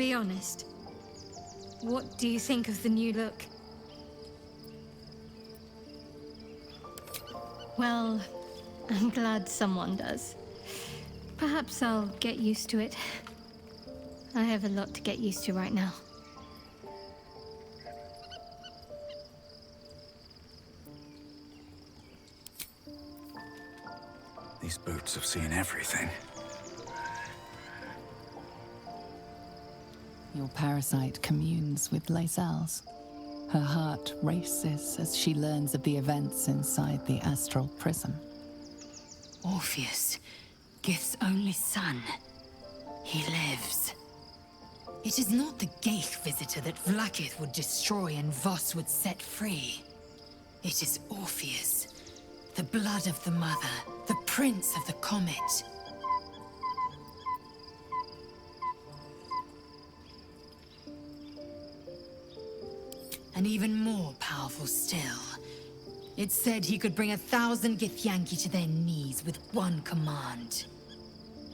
Be honest. What do you think of the new look? Well, I'm glad someone does. Perhaps I'll get used to it. I have a lot to get used to right now. These boots have seen everything. Your parasite communes with Lae'zel's. Her heart races as she learns of the events inside the astral prism. Orpheus, Gith's only son. He lives. It is not the Geich visitor that Vlaakith would destroy and Voss would set free. It is Orpheus, the blood of the mother, the prince of the comet. And even more powerful still. It said he could bring 1,000 Githyanki to their knees with one command.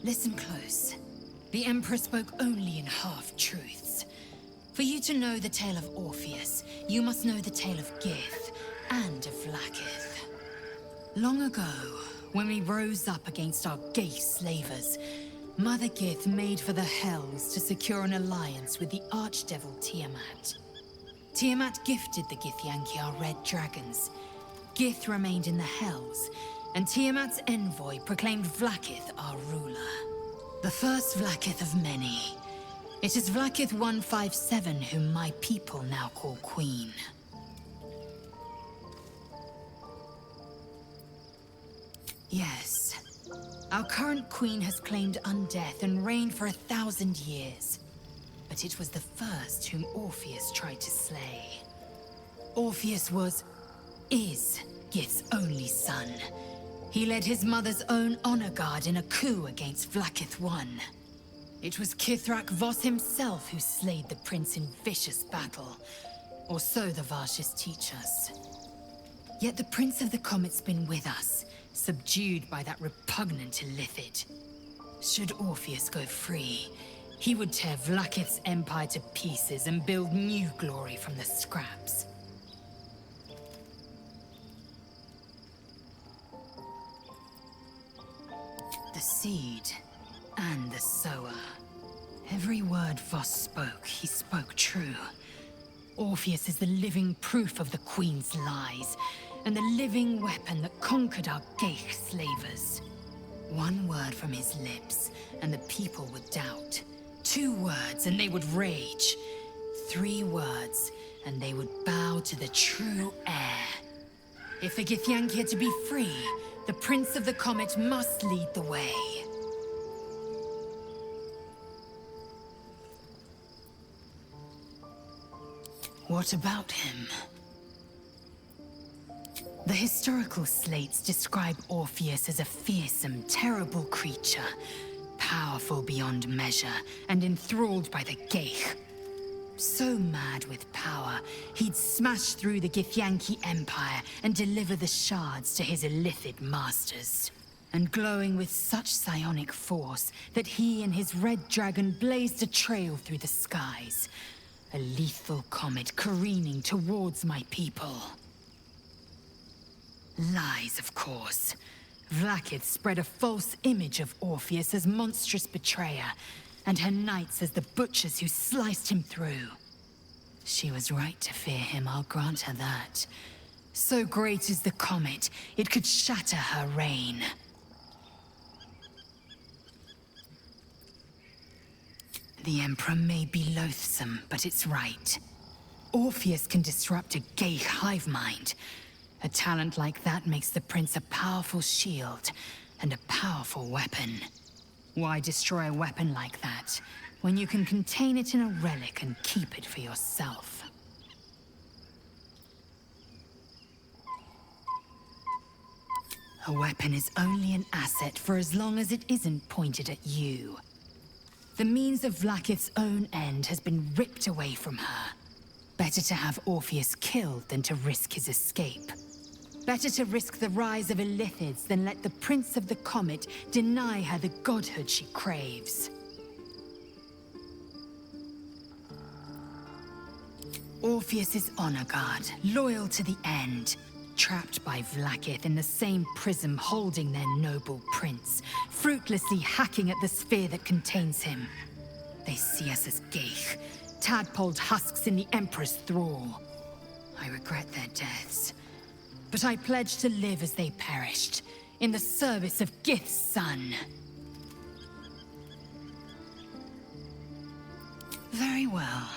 Listen close. The Emperor spoke only in half-truths. For you to know the tale of Orpheus, you must know the tale of Gith and of Vlaakith. Long ago, when we rose up against our Geich slavers, Mother Gith made for the Hells to secure an alliance with the Archdevil Tiamat. Tiamat gifted the Githyanki our red dragons. Gith remained in the Hells, and Tiamat's envoy proclaimed Vlaakith our ruler. The first Vlaakith of many. It is Vlaakith 157 whom my people now call Queen. Yes. Our current queen has claimed undeath and reigned for 1,000 years. But it was the first whom Orpheus tried to slay. Orpheus is Gith's only son. He led his mother's own honor guard in a coup against Vlaakith I. It was Kithrak Voss himself who slayed the prince in vicious battle. Or so the Varshas teach us. Yet the Prince of the Comet's been with us, subdued by that repugnant Illithid. Should Orpheus go free, he would tear Vlaakith's empire to pieces and build new glory from the scraps. The seed and the sower. Every word Voss spoke, he spoke true. Orpheus is the living proof of the Queen's lies, and the living weapon that conquered our Geich slavers. One word from his lips, and the people would doubt. 2 words, and they would rage. 3 words, and they would bow to the true heir. If the Githyanki are to be free, the Prince of the Comet must lead the way. What about him? The historical slates describe Orpheus as a fearsome, terrible creature, powerful beyond measure, and enthralled by the Geich. So mad with power, he'd smash through the Githyanki Empire and deliver the shards to his Illithid masters. And glowing with such psionic force that he and his red dragon blazed a trail through the skies. A lethal comet careening towards my people. Lies, of course. Vlaakith spread a false image of Orpheus as monstrous betrayer, and her knights as the butchers who sliced him through. She was right to fear him, I'll grant her that. So great is the comet, it could shatter her reign. The Emperor may be loathsome, but it's right. Orpheus can disrupt a Geich hive mind. A talent like that makes the Prince a powerful shield and a powerful weapon. Why destroy a weapon like that, when you can contain it in a relic and keep it for yourself? A weapon is only an asset for as long as it isn't pointed at you. The means of Vlaakith's own end has been ripped away from her. Better to have Orpheus killed than to risk his escape. Better to risk the rise of Illithids than let the Prince of the Comet deny her the godhood she craves. Orpheus's honor guard, loyal to the end. Trapped by Vlaakith in the same prism holding their noble prince, fruitlessly hacking at the sphere that contains him. They see us as geich, tadpoled husks in the Emperor's thrall. I regret their deaths, but I pledge to live as they perished, in the service of Gith's son. Very well.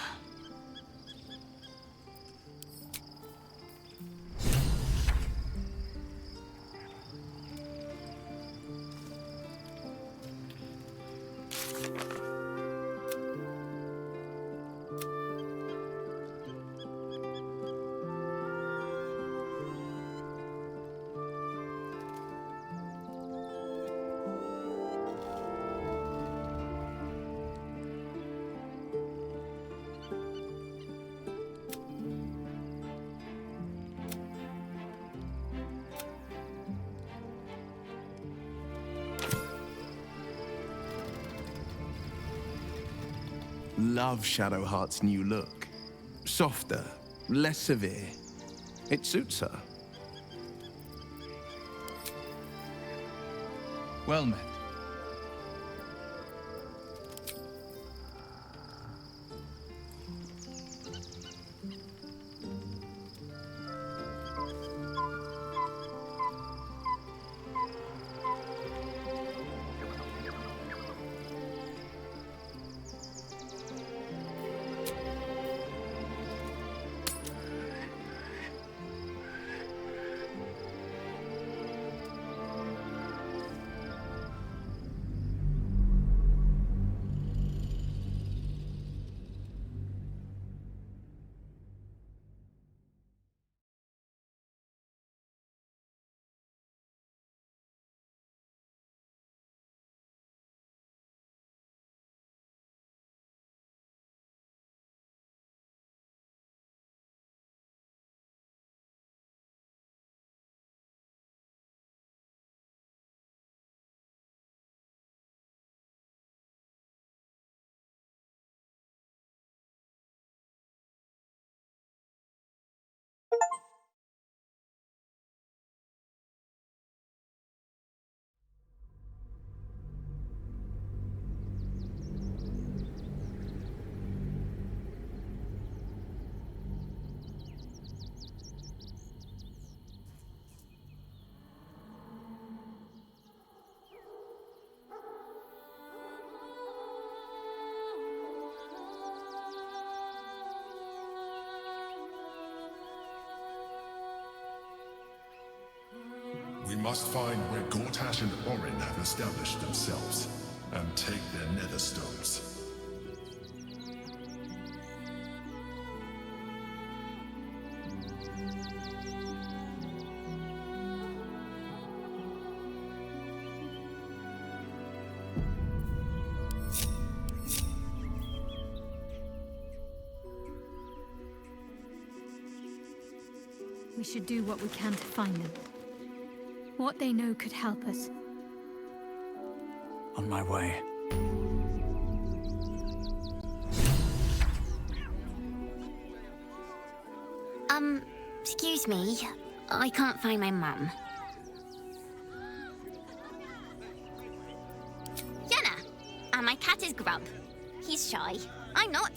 Love Shadowheart's new look. Softer, less severe. It suits her. Well met. We must find where Gortash and Orin have established themselves, and take their nether stones. We should do what we can to find them. What they know could help us. On my way. Excuse me. I can't find my mum. Jenna! And my cat is Grub. He's shy. I'm not.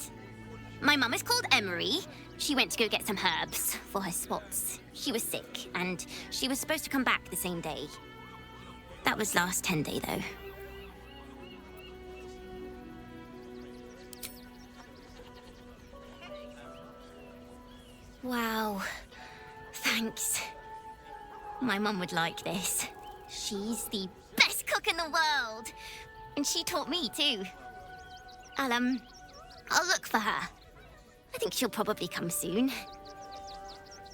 My mum is called Emery. She went to go get some herbs for her spots. She was sick, and she was supposed to come back the same day. That was last 10 day, though. Wow. Thanks. My mum would like this. She's the best cook in the world. And she taught me, too. I'll look for her. I think she'll probably come soon.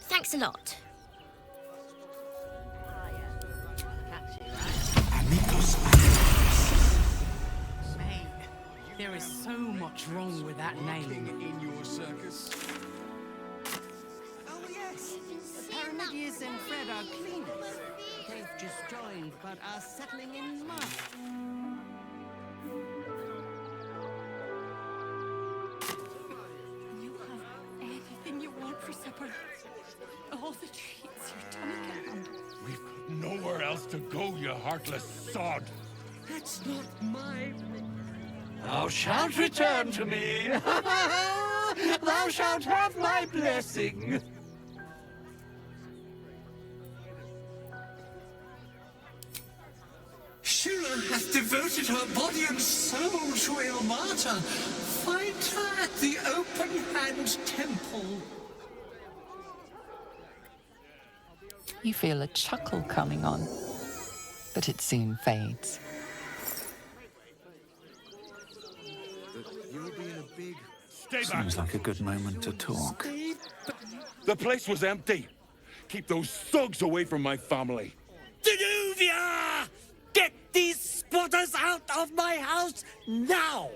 Thanks a lot. Mate, there is so much wrong with that name. In your circus. Oh yes, Paramidius and Fred are cleaners. They've just joined, but are settling in mud. You have everything to go, you heartless sod! That's not my... Thou shalt return to me. Thou shalt have my blessing. Shira hath devoted her body and soul to Ilmata. Find her at the Open Hand Temple. You feel a chuckle coming on, but it soon fades. Stay back! Seems like a good moment to talk. The place was empty. Keep those thugs away from my family. Danuvia! Get these squatters out of my house now!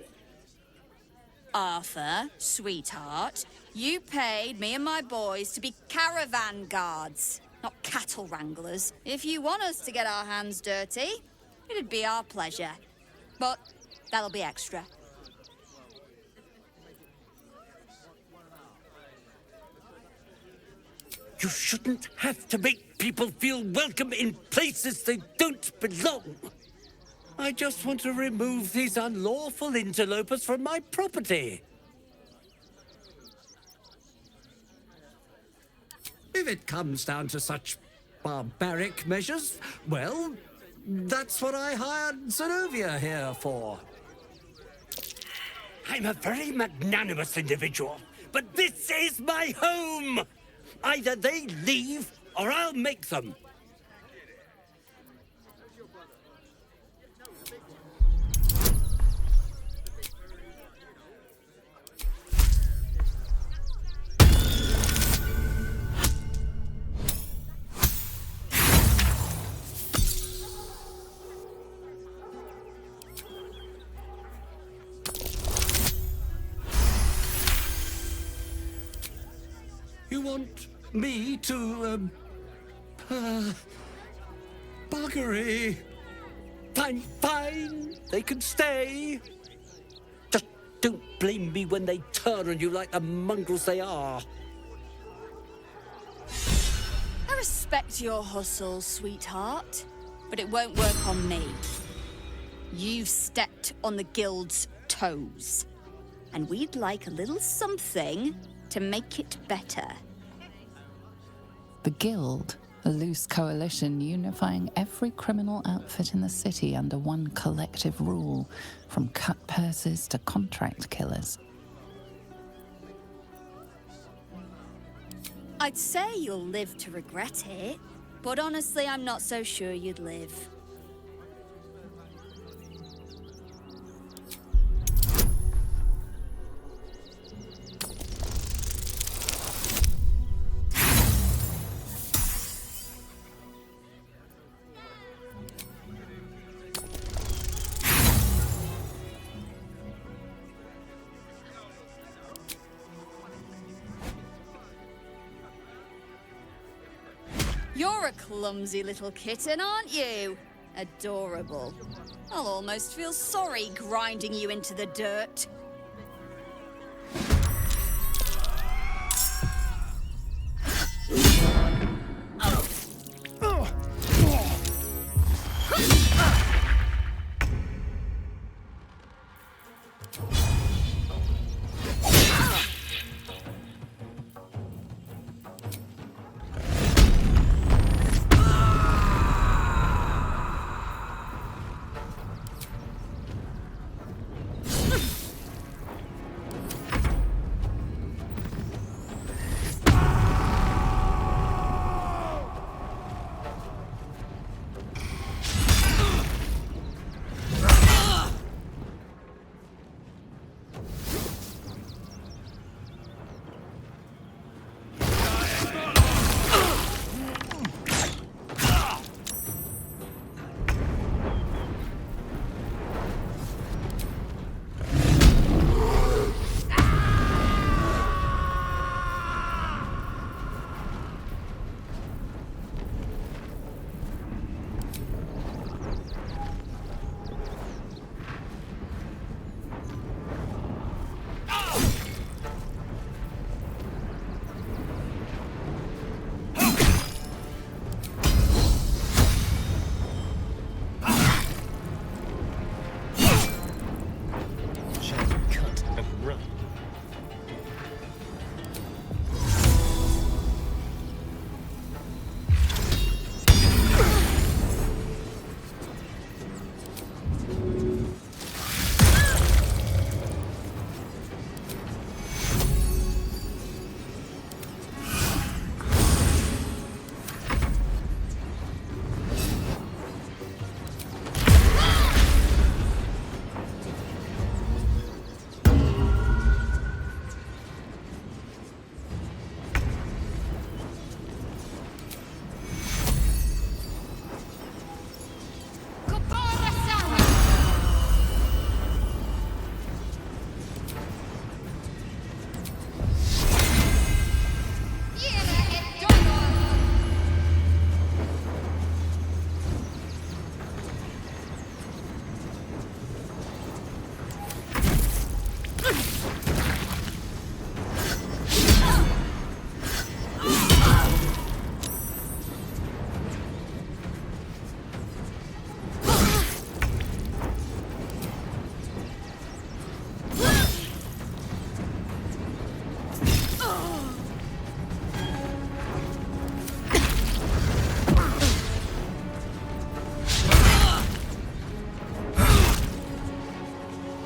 Arthur, sweetheart, you paid me and my boys to be caravan guards, not cattle wranglers. If you want us to get our hands dirty, it'd be our pleasure. But that'll be extra. You shouldn't have to make people feel welcome in places they don't belong. I just want to remove these unlawful interlopers from my property. If it comes down to such barbaric measures, well, that's what I hired Zenovia here for. I'm a very magnanimous individual, but this is my home! Either they leave, or I'll make them. You want me to, buggery? Fine, they can stay. Just don't blame me when they turn on you like the mongrels they are. I respect your hustle, sweetheart, but it won't work on me. You've stepped on the guild's toes, and we'd like a little something to make it better. The Guild, a loose coalition unifying every criminal outfit in the city under one collective rule, from cut purses to contract killers. I'd say you'll live to regret it, but honestly, I'm not so sure you'd live. You're a clumsy little kitten, aren't you? Adorable. I'll almost feel sorry grinding you into the dirt.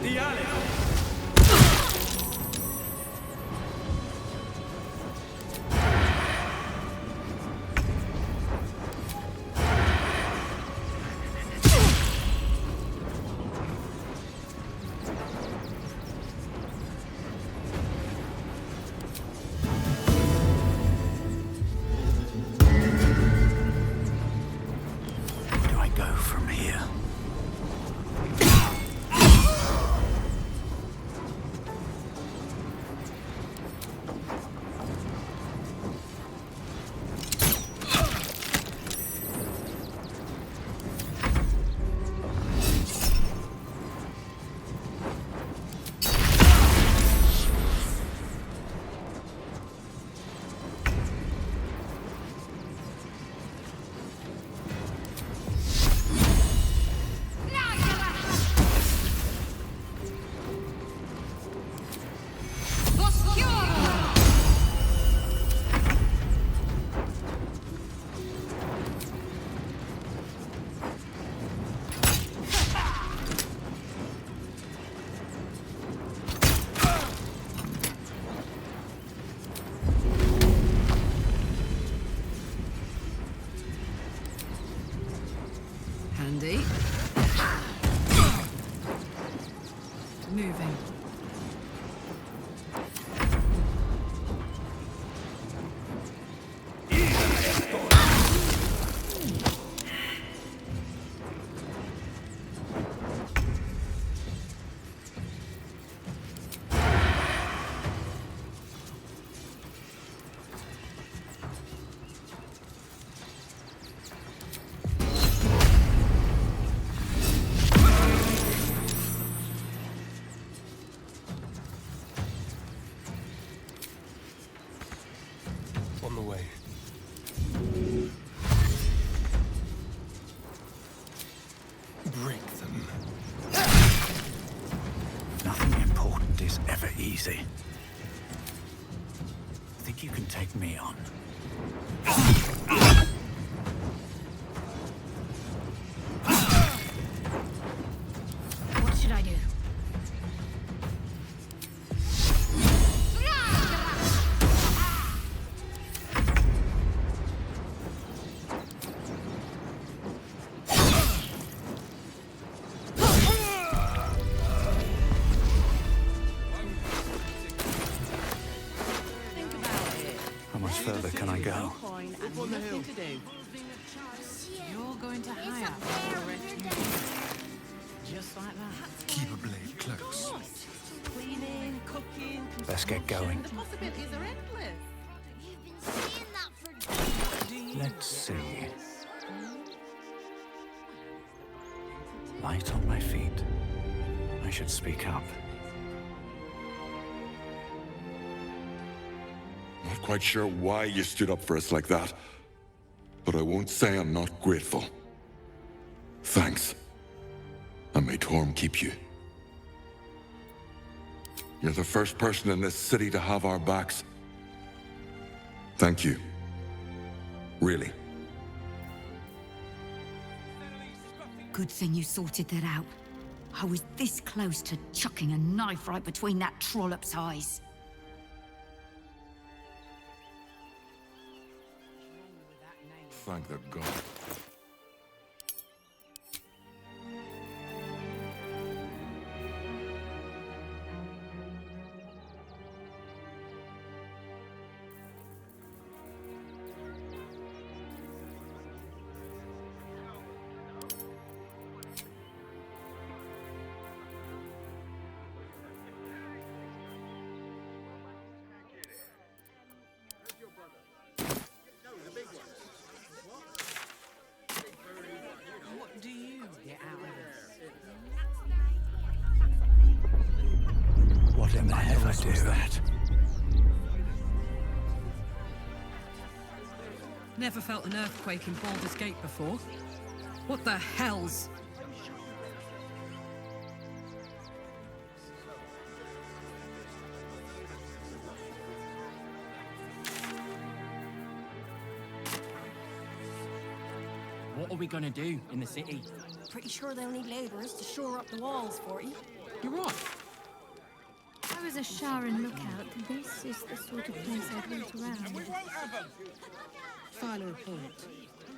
the alley! Where do I go from here? Handy. Moving. On the way. Break them. Nothing important is ever easy. Think you can take me on? What should I do? How much further can I go? You're going to hire just like that. Keep a blade close. Cleaning, cooking, Let's get going. the possibilities are endless. Let's see. Light on my feet. I should speak up. Not quite sure why you stood up for us like that, but I won't say I'm not grateful. Thanks. And may Torm keep you. You're the first person in this city to have our backs. Thank you. Really. Good thing you sorted that out. I was this close to chucking a knife right between that trollop's eyes. Thank the God. What do you get out of this? What in the hell was that? Never felt an earthquake in Baldur's Gate before. What the hell's... What are we gonna do in the city? Pretty sure they'll need laborers to shore up the walls for you. You're right. If I was a Sharan lookout, this is the sort of place I'd wait around. File a report,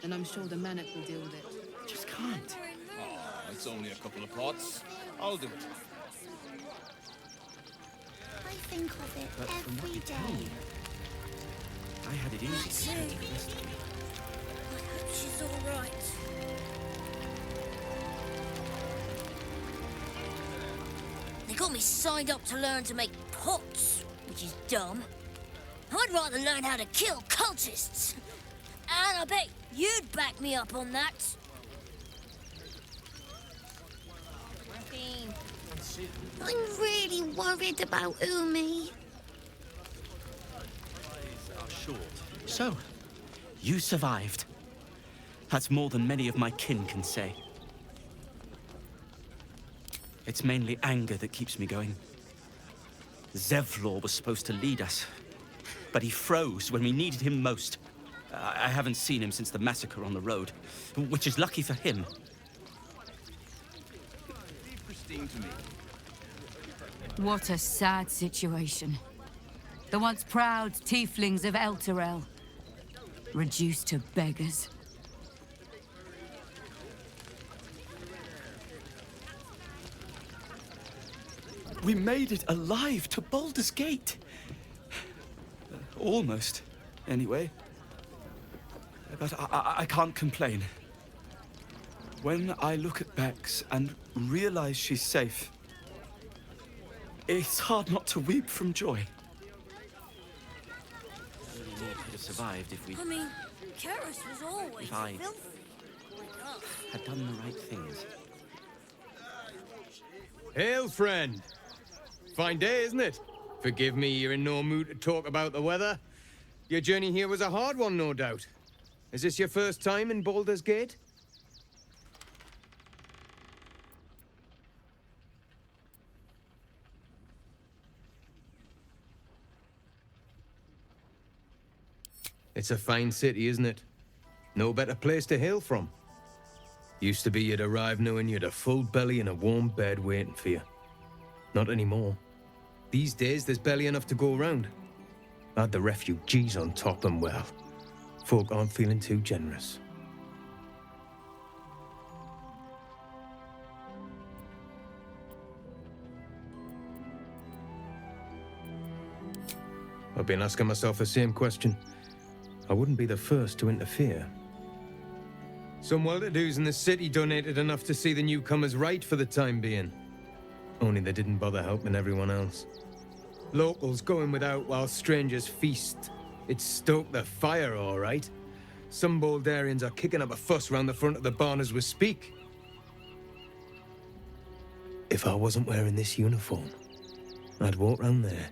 and I'm sure the Manic will deal with it. Just can't. Oh, it's only a couple of pots. I'll do it. I think of it But from what every you tell me, day. I had it easy compared to the rest of me. I hope she's all right. They got me signed up to learn to make pots, which is dumb. I'd rather learn how to kill cultists. And I bet you'd back me up on that. I'm really worried about Umi. Are short. So, you survived. That's more than many of my kin can say. It's mainly anger that keeps me going. Zevlor was supposed to lead us, but he froze when we needed him most. I haven't seen him since the massacre on the road, which is lucky for him. What a sad situation. The once proud tieflings of Elturel, reduced to beggars. We made it alive to Baldur's Gate. Almost, anyway. But I can't complain. When I look at Bex and realize she's safe, it's hard not to weep from joy. We could have survived if we I mean, Karis was always If I- filthy. Like us. had done the right things. Hail, friend. Fine day, isn't it? Forgive me, you're in no mood to talk about the weather. Your journey here was a hard one, no doubt. Is this your first time in Baldur's Gate? It's a fine city, isn't it? No better place to hail from. Used to be you'd arrive knowing you'd a full belly and a warm bed waiting for you. Not anymore. These days, there's barely enough to go around. Add the refugees on top and, well, folk aren't feeling too generous. I've been asking myself the same question. I wouldn't be the first to interfere. Some well-to-dos in the city donated enough to see the newcomers right for the time being. Only they didn't bother helping everyone else. Locals going without while strangers feast. It stoked the fire, all right. Some Baldurians are kicking up a fuss round the front of the barn as we speak. If I wasn't wearing this uniform, I'd walk round there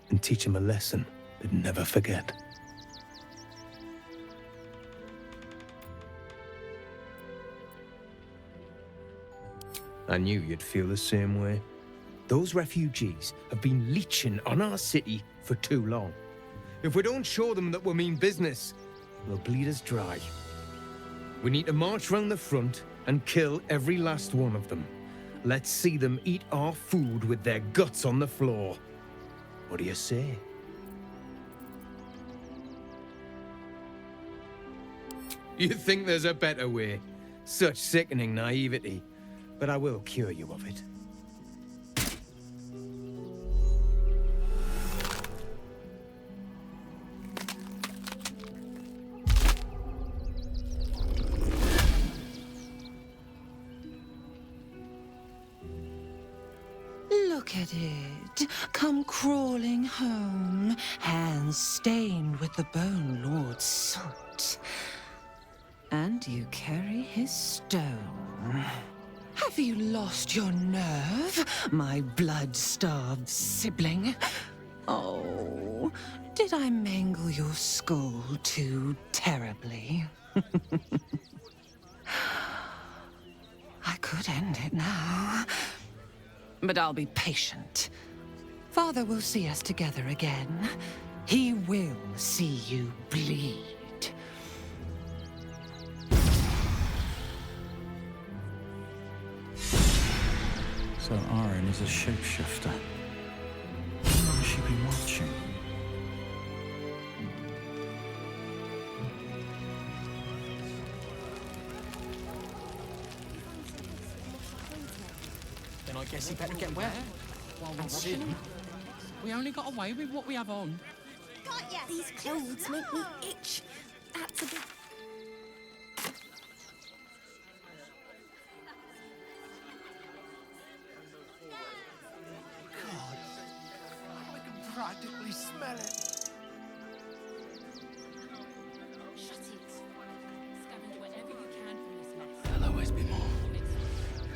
and teach them a lesson they'd never forget. I knew you'd feel the same way. Those refugees have been leeching on our city for too long. If we don't show them that we mean business, they'll bleed us dry. We need to march round the front and kill every last one of them. Let's see them eat our food with their guts on the floor. What do you say? You think there's a better way? Such sickening naivety. But I will cure you of it. Look at it, come crawling home, hands stained with the Bone Lord's soot. And you carry his stone. Have you lost your nerve, my blood-starved sibling? Oh, did I mangle your skull too terribly? I could end it now, but I'll be patient. Father will see us together again. He will see you bleed. So Orin is a shapeshifter. How long has she been watching? Then I guess he better get wet. While we're watching him. We only got away with what we have on. These clothes make me itch. That's a bit... God, I can practically smell it. Shut it. Scavenge whatever you can from this mess. There'll always be more.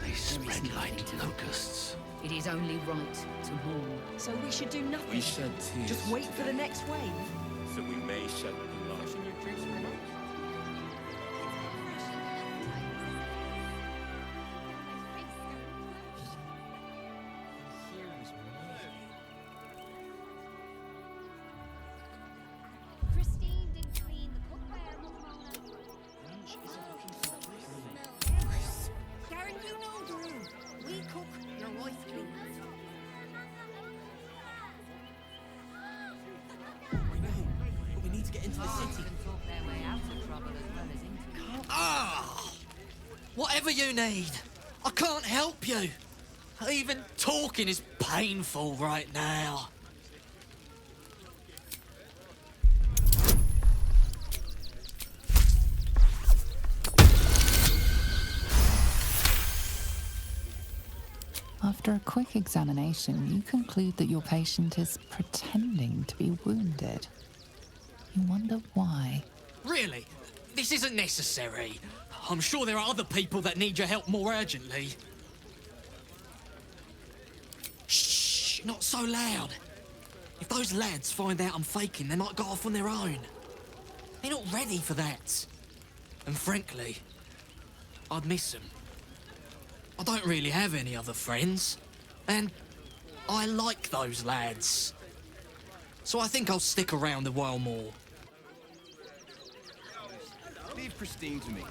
They spread like locusts. It is only right to mourn. So we should do nothing. We shed tears. Just wait for the next wave. So we may shed blood. Christine didn't clean the cookware, Karen, you know the room. We cook, your wife cleans. We need to get into the city. Talk their way out of trouble as well as into it. Ah! Whatever you need. I can't help you. Even talking is painful right now. After a quick examination, you conclude that your patient is pretending to be wounded. You wonder why. Really? This isn't necessary. I'm sure there are other people that need your help more urgently. Shh! Not so loud. If those lads find out I'm faking, they might go off on their own. They're not ready for that. And frankly, I'd miss them. I don't really have any other friends. And I like those lads. So I think I'll stick around a while more. Leave Christine to me.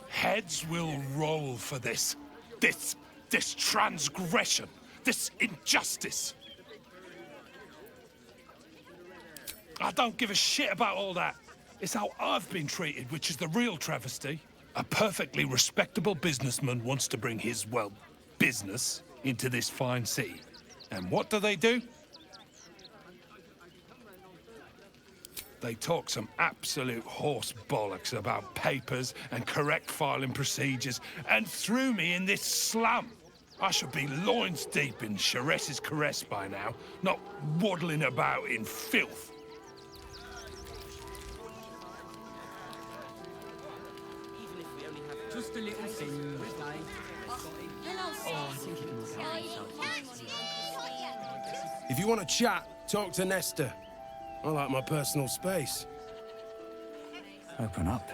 Heads will roll for this. This transgression. This injustice. I don't give a shit about all that. It's how I've been treated, which is the real travesty. A perfectly respectable businessman wants to bring his, well, business into this fine city. And what do? They talk some absolute horse bollocks about papers and correct filing procedures and threw me in this slum. I should be loins deep in Chares's caress by now, not waddling about in filth. Just a little thing. If you want to chat, talk to Nesta. I like my personal space. Open up.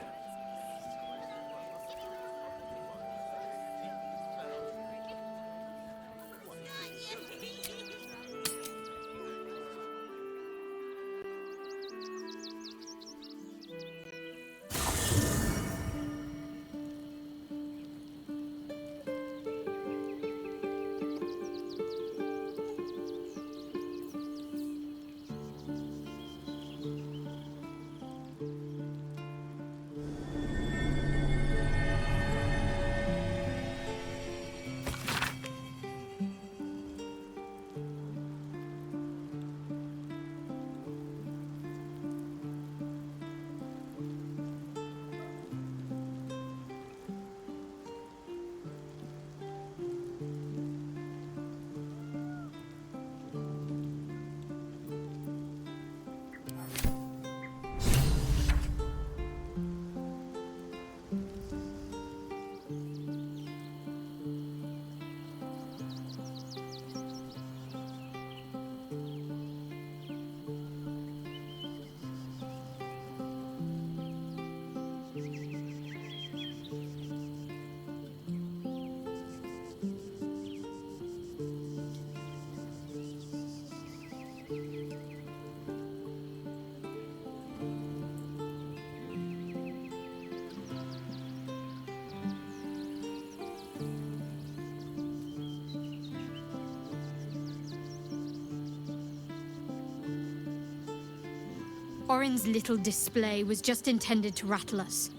Orin's little display was just intended to rattle us.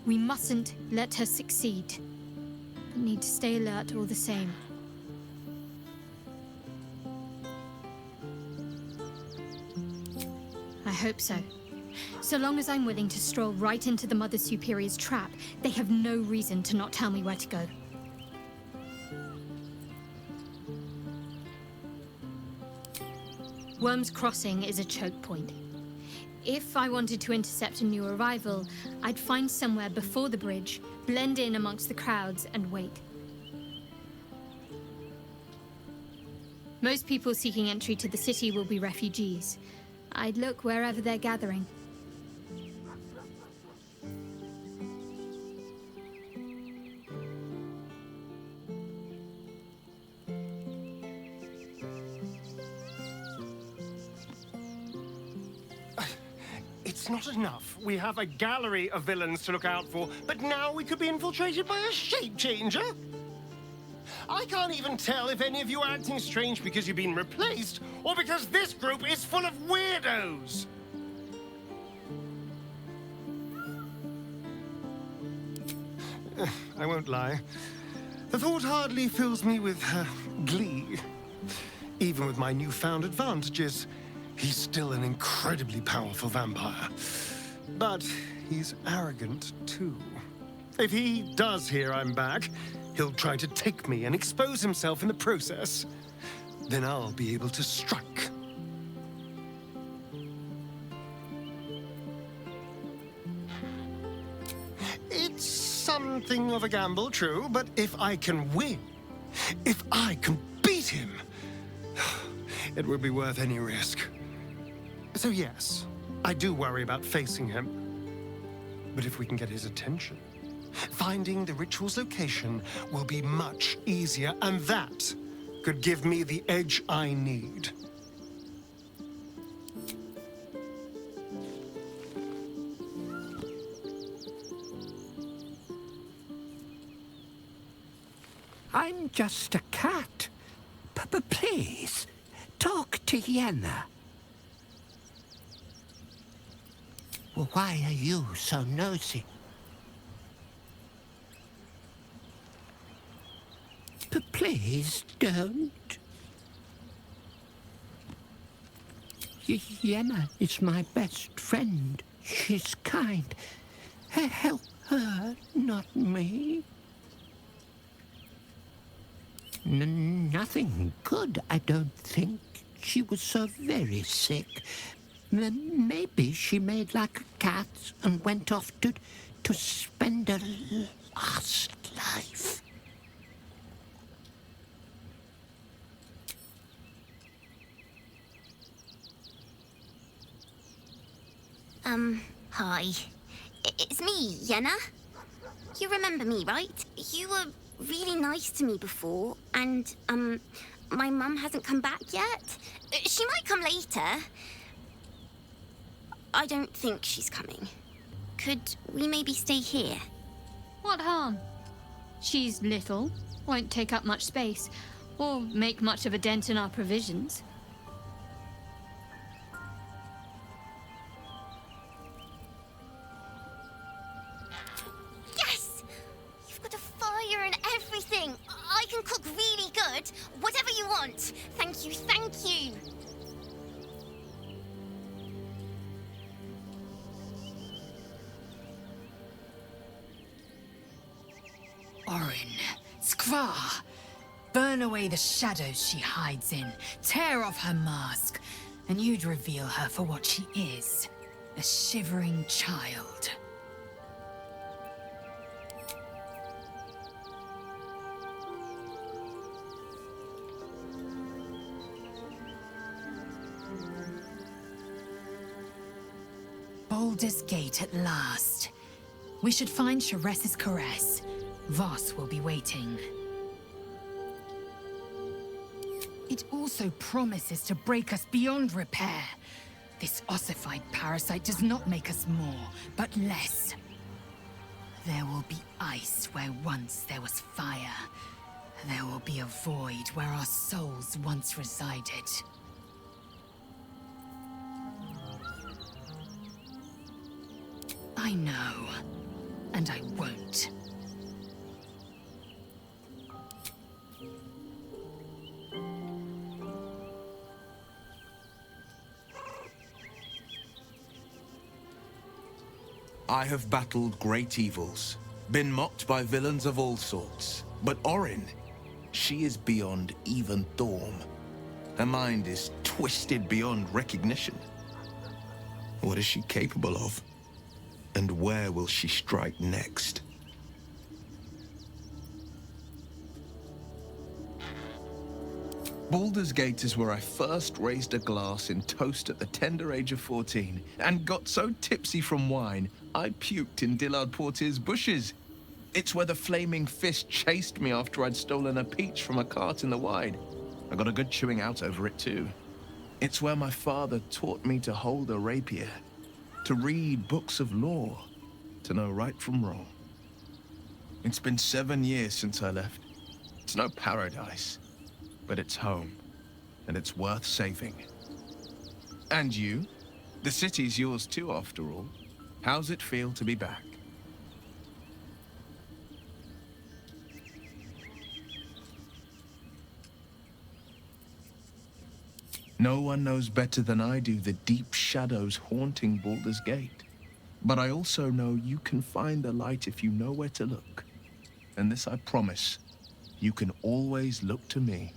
We mustn't let her succeed, but need to stay alert all the same. I hope so. So long as I'm willing to stroll right into the Mother Superior's trap, they have no reason to not tell me where to go. Worm's Crossing is a choke point. If I wanted to intercept a new arrival, I'd find somewhere before the bridge, blend in amongst the crowds, and wait. Most people seeking entry to the city will be refugees. I'd look wherever they're gathering. It's not enough. We have a gallery of villains to look out for, but now we could be infiltrated by a shape changer? I can't even tell if any of you are acting strange because you've been replaced, or because this group is full of weirdos. I won't lie. The thought hardly fills me with glee. Even with my newfound advantages, he's still an incredibly powerful vampire. But he's arrogant, too. If he does hear I'm back, he'll try to take me and expose himself in the process. Then I'll be able to strike. It's something of a gamble, true, but if I can win, if I can beat him, it would be worth any risk. So yes, I do worry about facing him. But if we can get his attention, finding the ritual's location will be much easier, and that could give me the edge I need. I'm just a cat. But please, talk to Yenna. Well, why are you so nosy? But please don't. Yenna is my best friend. She's kind. Help her, not me. Nothing good, I don't think. She was so very sick. Maybe she made like a cat and went off to spend her last life. Hi. It's me, Yenna. You remember me, right? You were really nice to me before, and, my mum hasn't come back yet. She might come later. I don't think she's coming. Could we maybe stay here? What harm? She's little, won't take up much space, or make much of a dent in our provisions. Yes! You've got a fire and everything. I can cook really good. Whatever you want. Thank you, thank you. Orin, Skvar, burn away the shadows she hides in, tear off her mask, and you'd reveal her for what she is, a shivering child. Baldur's Gate at last. We should find Sharess's caress. Voss will be waiting. It also promises to break us beyond repair. This ossified parasite does not make us more, but less. There will be ice where once there was fire. There will be a void where our souls once resided. I know. And I won't. I have battled great evils, been mocked by villains of all sorts. But Orin, she is beyond even Thorm. Her mind is twisted beyond recognition. What is she capable of? And where will she strike next? Baldur's Gate is where I first raised a glass in toast at the tender age of 14, and got so tipsy from wine, I puked in Dillard Portier's bushes. It's where the flaming fist chased me after I'd stolen a peach from a cart in the Wide. I got a good chewing out over it too. It's where my father taught me to hold a rapier, to read books of lore, to know right from wrong. It's been 7 years since I left. It's no paradise, but it's home, and it's worth saving. And you? The city's yours too, after all. How's it feel to be back? No one knows better than I do the deep shadows haunting Baldur's Gate. But I also know you can find the light if you know where to look. And this I promise, you can always look to me.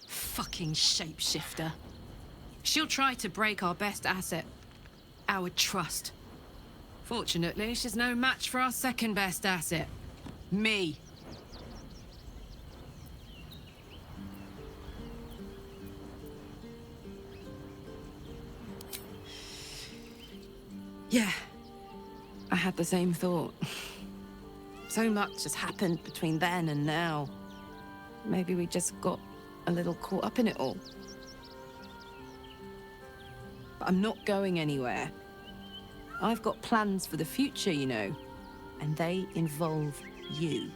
Fucking shapeshifter. She'll try to break our best asset, our trust. Fortunately, she's no match for our second best asset, me. Yeah, I had the same thought. So much has happened between then and now. Maybe we just got a little caught up in it all. But I'm not going anywhere. I've got plans for the future, you know, and they involve you.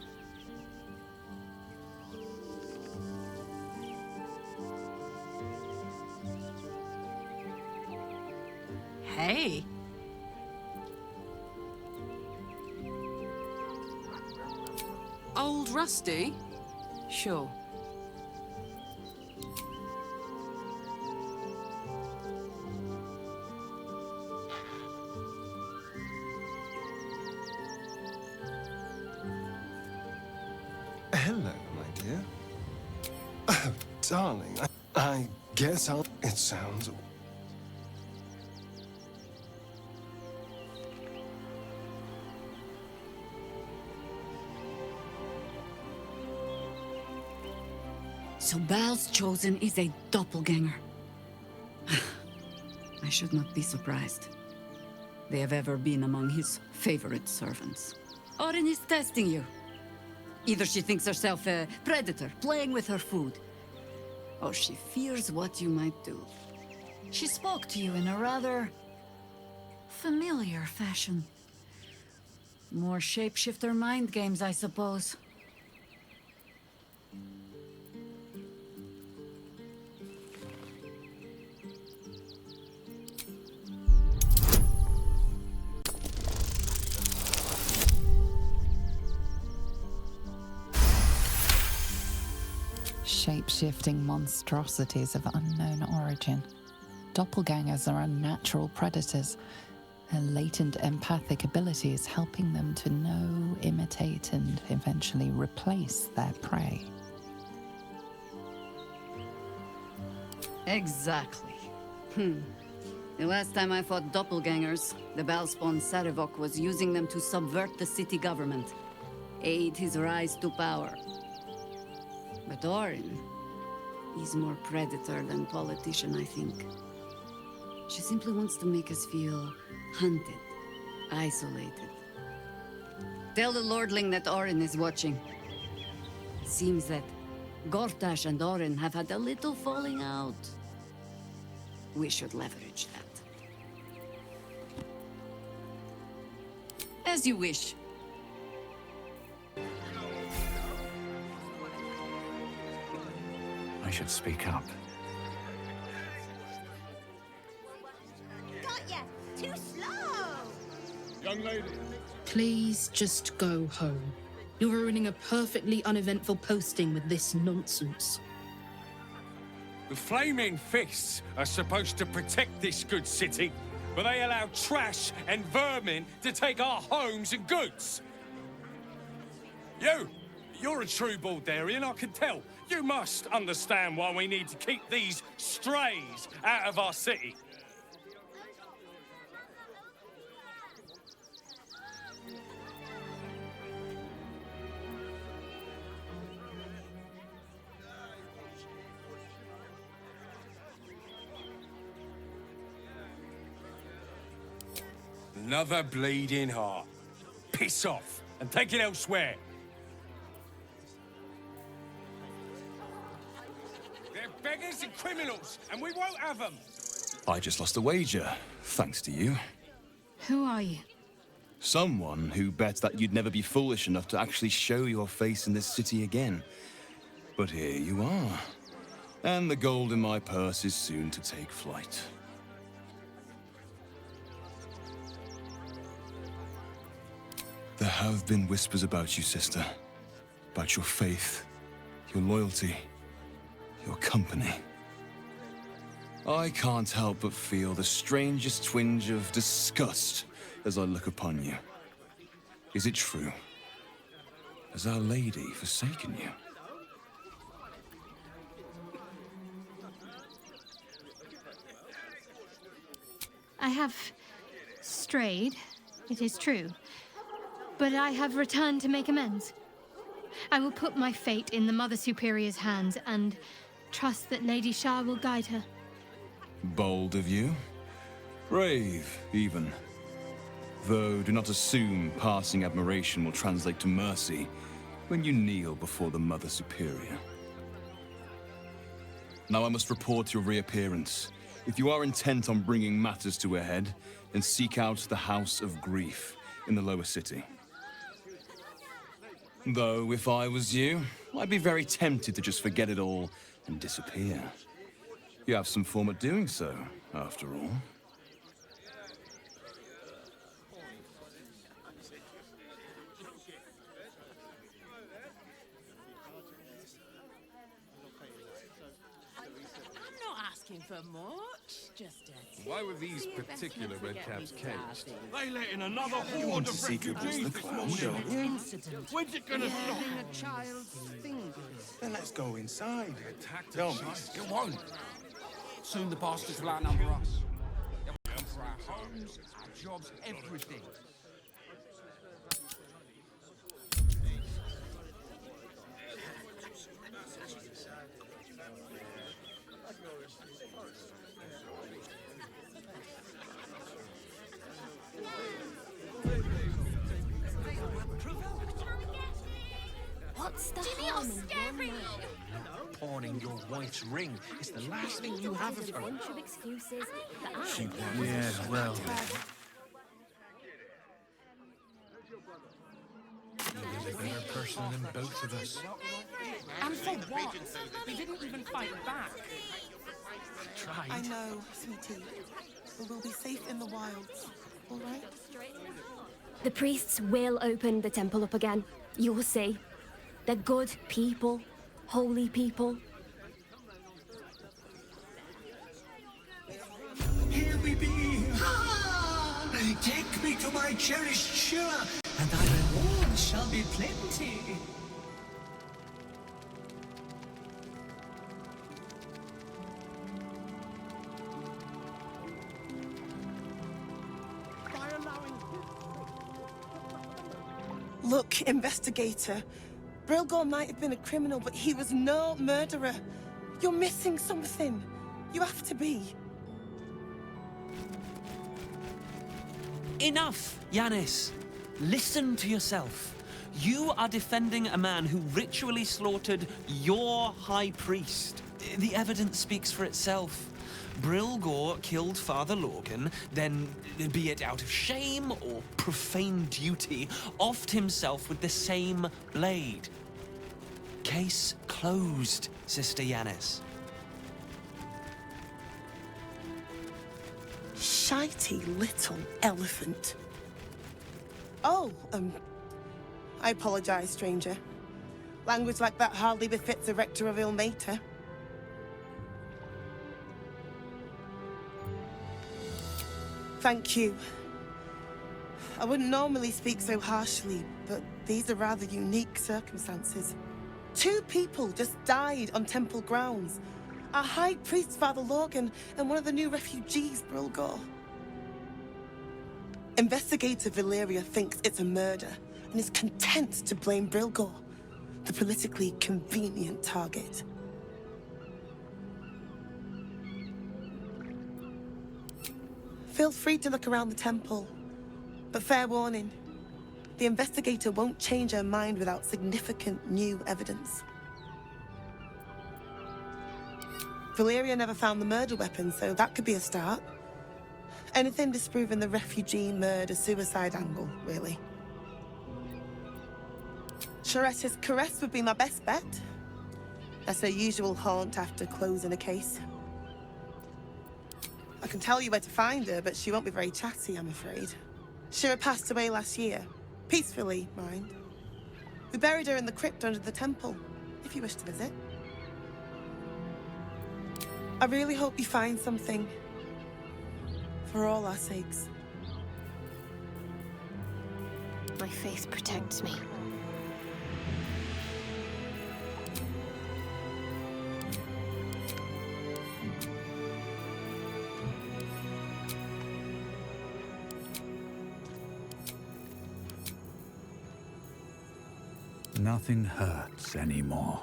Hey. Old Rusty? Sure. Hello, my dear. Oh, darling, I guess I'll... It sounds... So Bal's chosen is a doppelganger. I should not be surprised. They have ever been among his favorite servants. Orin is testing you. Either she thinks herself a predator, playing with her food, or she fears what you might do. She spoke to you in a rather familiar fashion. More shapeshifter mind games, I suppose. Shape-shifting monstrosities of unknown origin. Doppelgangers are unnatural predators, their latent empathic abilities helping them to know, imitate, and eventually replace their prey. Exactly. The last time I fought doppelgangers, the Balspawn Sarevok was using them to subvert the city government, aid his rise to power. But Orin, he's more predator than politician, I think. She simply wants to make us feel hunted, isolated. Tell the Lordling that Orin is watching. It seems that Gortash and Orin have had a little falling out. We should leverage that. As you wish. I should speak up. Got ya! Too slow! Young lady. Please just go home. You're ruining a perfectly uneventful posting with this nonsense. The Flaming Fists are supposed to protect this good city, but they allow trash and vermin to take our homes and goods. You're a true Baldurian, I can tell. You must understand why we need to keep these strays out of our city. Another bleeding heart. Piss off and take it elsewhere. They're beggars and criminals, and we won't have them. I just lost a wager, thanks to you. Who are you? Someone who bet that you'd never be foolish enough to actually show your face in this city again. But here you are. And the gold in my purse is soon to take flight. There have been whispers about you, sister. About your faith, your loyalty, your company. I can't help but feel the strangest twinge of disgust as I look upon you. Is it true? Has Our Lady forsaken you? I have strayed, it is true. But I have returned to make amends. I will put my fate in the Mother Superior's hands and trust that Lady Shah will guide her. Bold of you. Brave, even. Though do not assume passing admiration will translate to mercy when you kneel before the Mother Superior. Now I must report your reappearance. If you are intent on bringing matters to a head, then seek out the House of Grief in the lower city. Though, if I was you, I'd be very tempted to just forget it all and disappear. You have some form at doing so, after all. I'm not asking for much, just a... Why were these particular red caps caged? They let in another You horde want to of seek abuse refugees the this clown, morning. don't you? Incident. When's it gonna stop? a child's fingers. Then let's go inside. Tell me. It won't. Soon the bastards will outnumber us. They'll come for our homes, our jobs, everything. What's the Jimmy, harm I'll in scare one you. man? Pawning your wife's ring is the last thing you have of A her. bunch of excuses that I... Yeah, well. There's a better person than both of us. And for what? We didn't even fight back. Tried. I know, sweetie. But we'll be safe in the wilds, all right? The priests will open the temple up again. You will see. They're good people, holy people. Here we be! Ah! Take me to my cherished Shira, and thy reward shall be plenty. Look, investigator. Brilgor might have been a criminal, but he was no murderer. You're missing something. You have to be. Enough, Yanis. Listen to yourself. You are defending a man who ritually slaughtered your high priest. The evidence speaks for itself. Brilgor killed Father Lorcan, then, be it out of shame or profane duty, offed himself with the same blade. Case closed, Sister Yanis. Shitey little elephant. Oh, I apologize, stranger. Language like that hardly befits a rector of Ilmater. Thank you. I wouldn't normally speak so harshly, but these are rather unique circumstances. 2 people just died on temple grounds. Our High Priest, Father Logan, and one of the new refugees, Brilgor. Investigator Valeria thinks it's a murder and is content to blame Brilgor, the politically convenient target. Feel free to look around the temple, but fair warning, the investigator won't change her mind without significant new evidence. Valeria never found the murder weapon, so that could be a start. Anything disproving the refugee murder-suicide angle, really. Charette's caress would be my best bet. That's her usual haunt after closing a case. I can tell you where to find her, but she won't be very chatty, I'm afraid. Shira passed away last year. Peacefully, mind. We buried her in the crypt under the temple, if you wish to visit. I really hope you find something. For all our sakes. My faith protects me. Nothing hurts anymore.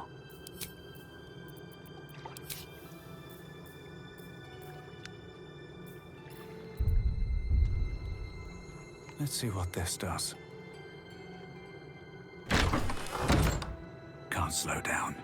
Let's see what this does. Can't slow down.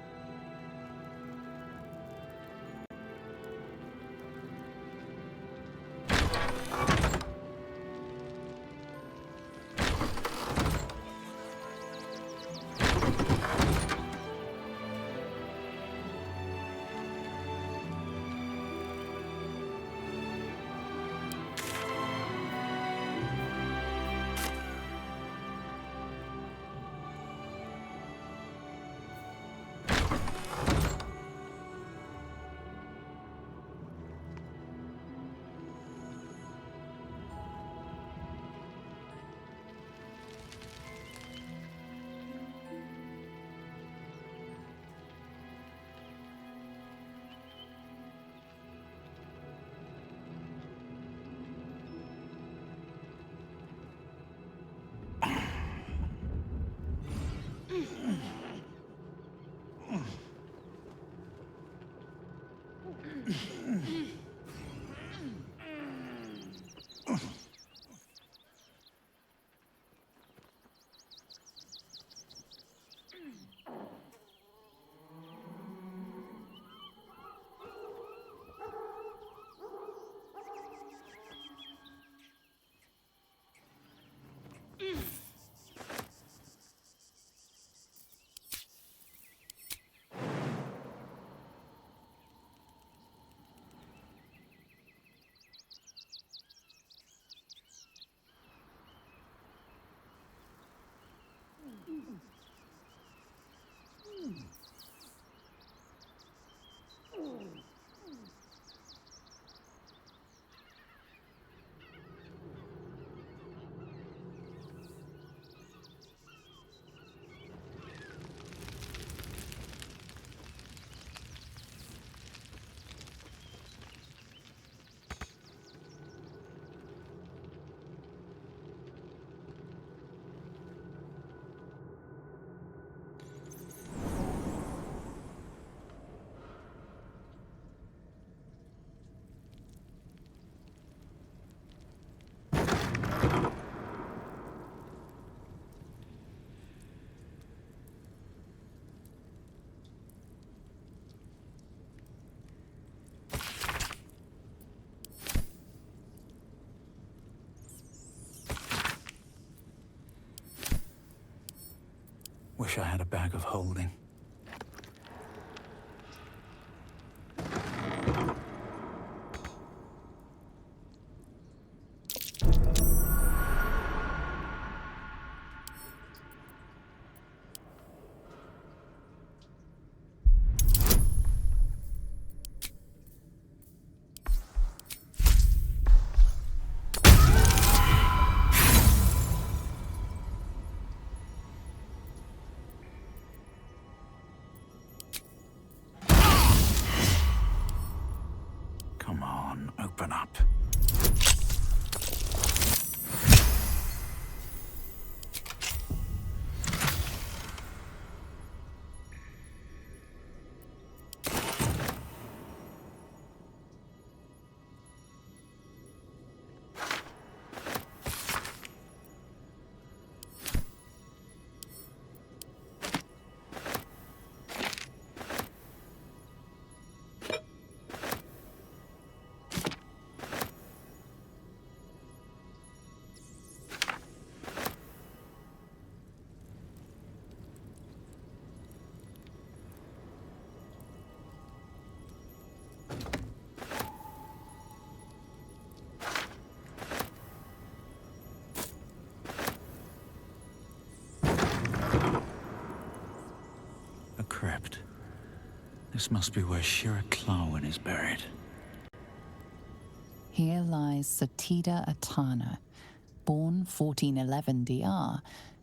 Wish I had a bag of holding. open up. A crypt. This must be where Shira Clawin is buried. Here lies Satida Atana, born 1411 DR,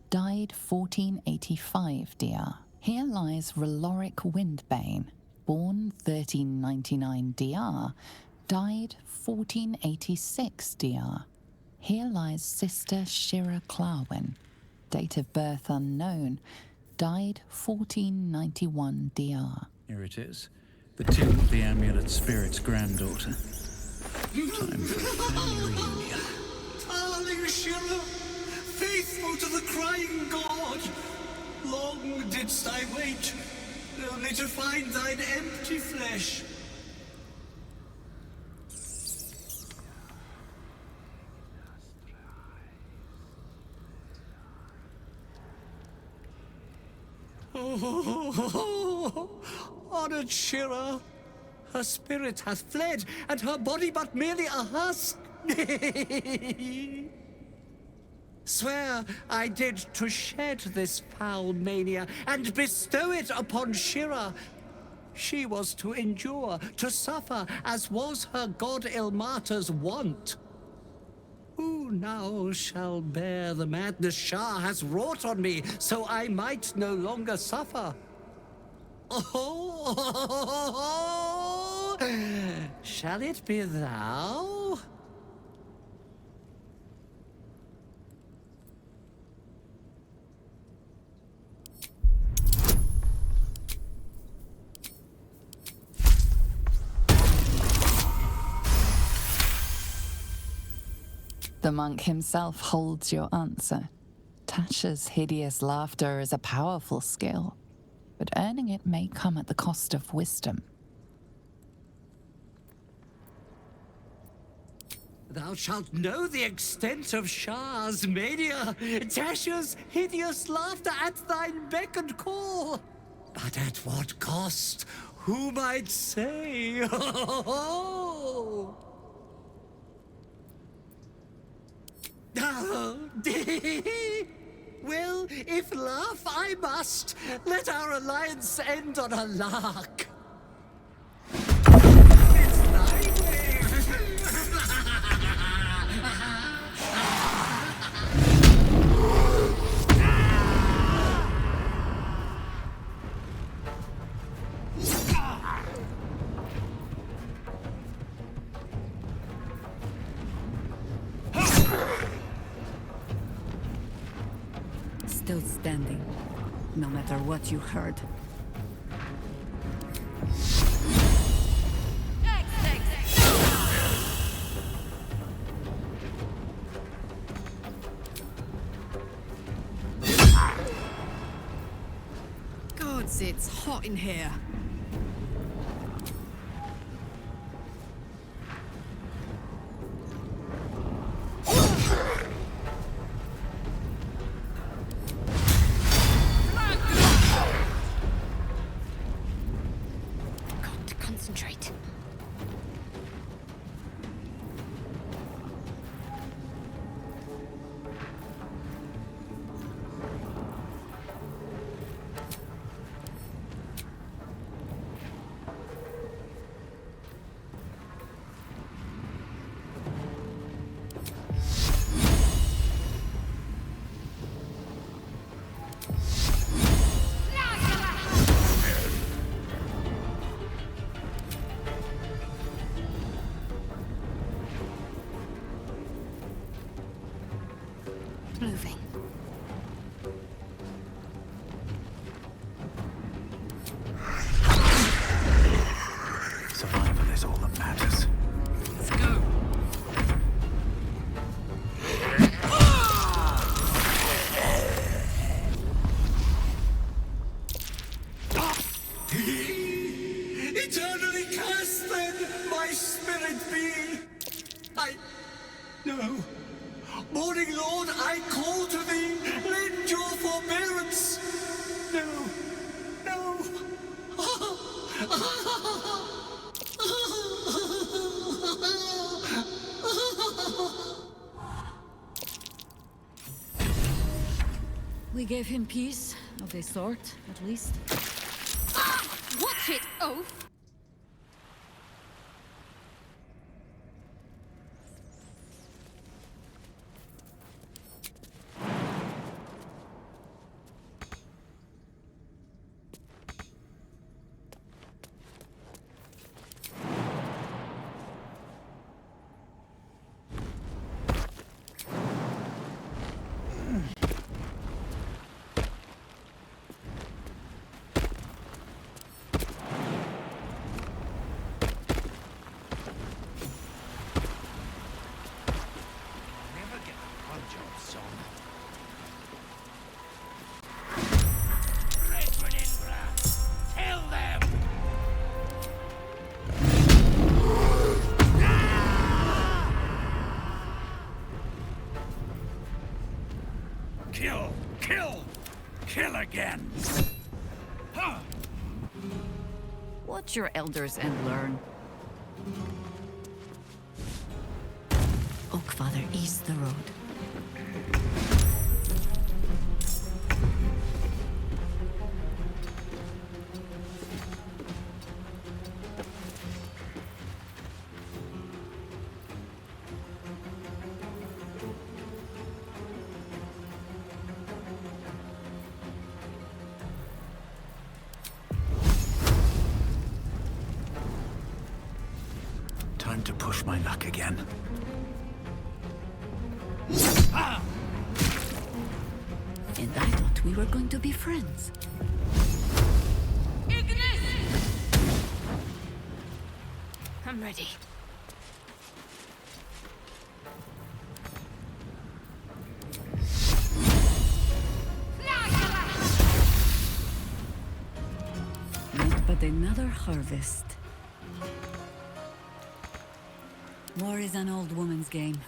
died 1485 DR. Here lies Reloric Windbane, born 1399 DR, died 1486 DR. Here lies Sister Shira Clawin, date of birth unknown, died 1491 DR. Here it is. The tomb of the amulet spirit's granddaughter. Time for a family reunion. Darling Shira, faithful to the crying god, long didst I wait, only to find thine empty flesh. Oh, honored Shira, her spirit hath fled, and her body but merely a husk. Swear I did to shed this foul mania and bestow it upon Shira. She was to endure, to suffer, as was her god Ilmata's wont. Who now shall bear the madness Shah has wrought on me, so I might no longer suffer? Oh, shall it be thou? The monk himself holds your answer. Tasha's hideous laughter is a powerful skill, but earning it may come at the cost of wisdom. Thou shalt know the extent of Shah's mania, Tasha's hideous laughter at thine beck and call. But at what cost? Who might say? Well, if laugh I must, let our alliance end on a lark. It's thy way. Still standing, no matter what you heard. Gods, it's hot in here. Concentrate. eternally cursed then, my spirit be. No. Morning Lord, I call to thee, lend your forbearance. No. We gave him peace, of a sort, at least. Watch it, oaf! Kill again! Huh. Watch your elders and learn. Oakfather, ease the road. Time to push my luck again. And I thought we were going to be friends. I'm ready. Not but another harvest. War is an old woman's game.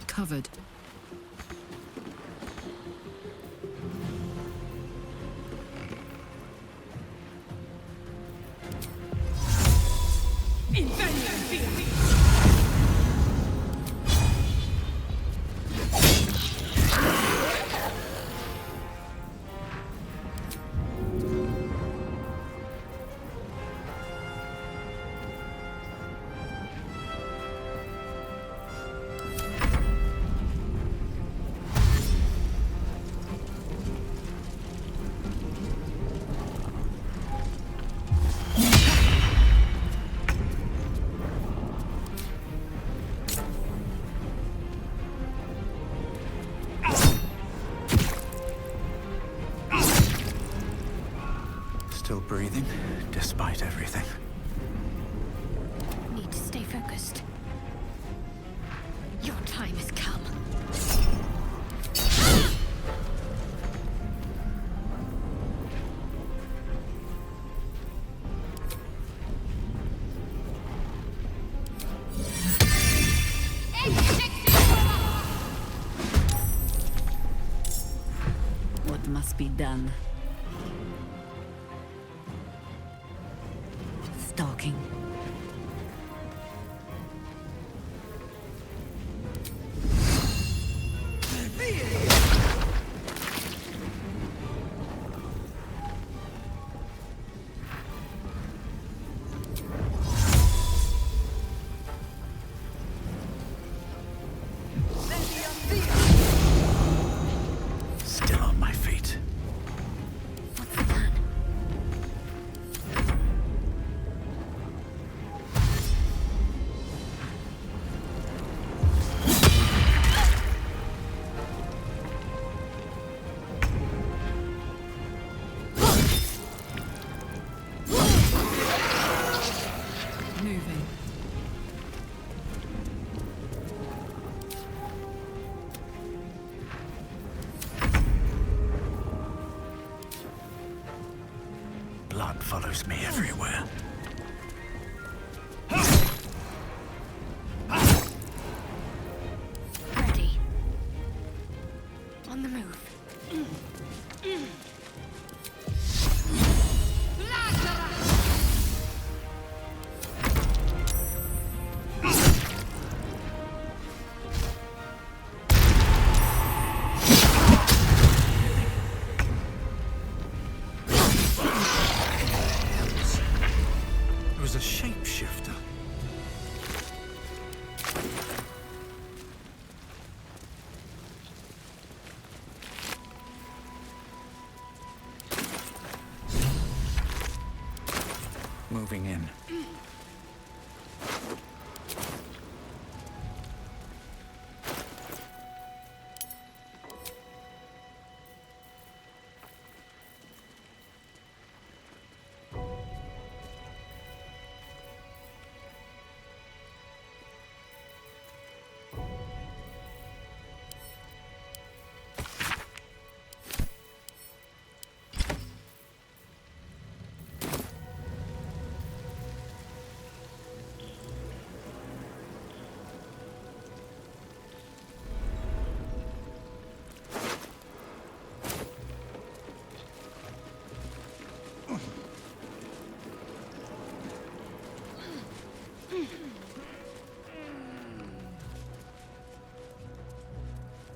Covered. Still breathing, despite everything. Need to stay focused. Your time has come. What must be done? Stalking. Still on my feet. What's the plan? blood follows me everywhere. Ready. On the move. It was a shapeshifter. Moving in.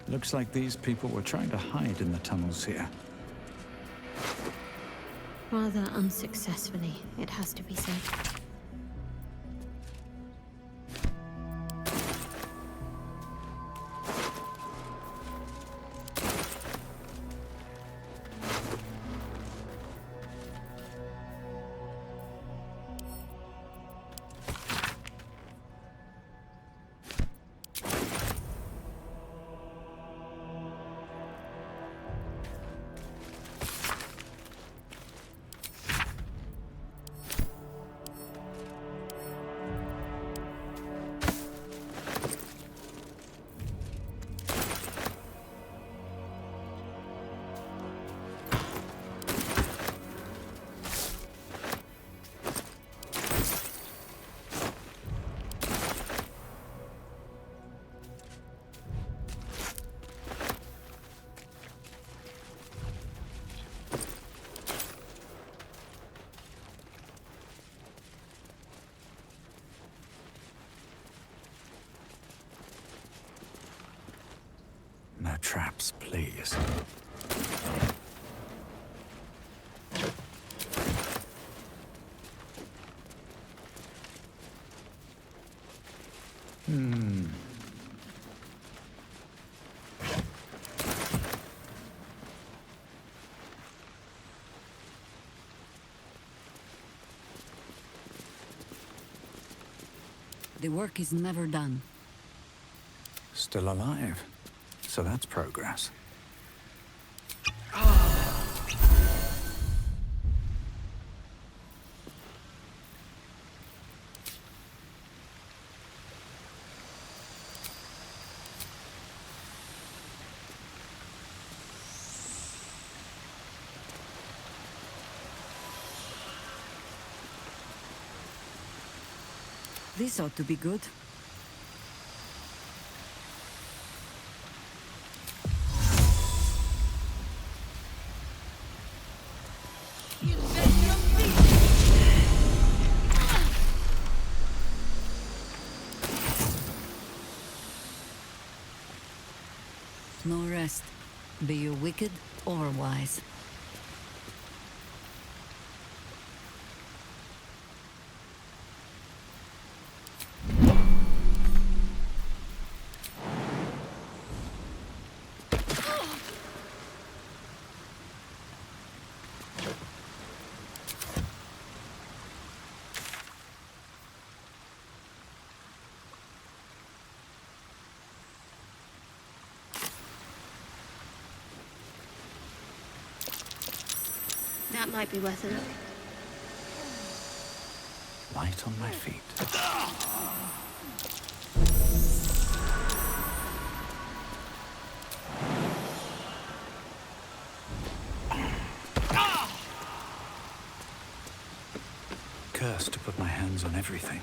Looks like these people were trying to hide in the tunnels here. Rather unsuccessfully, it has to be said. No traps, please. The work is never done. Still alive. So that's progress. This ought to be good. No rest, be you wicked or wise. That might be worth a look. Light on my feet. curse to put my hands on everything.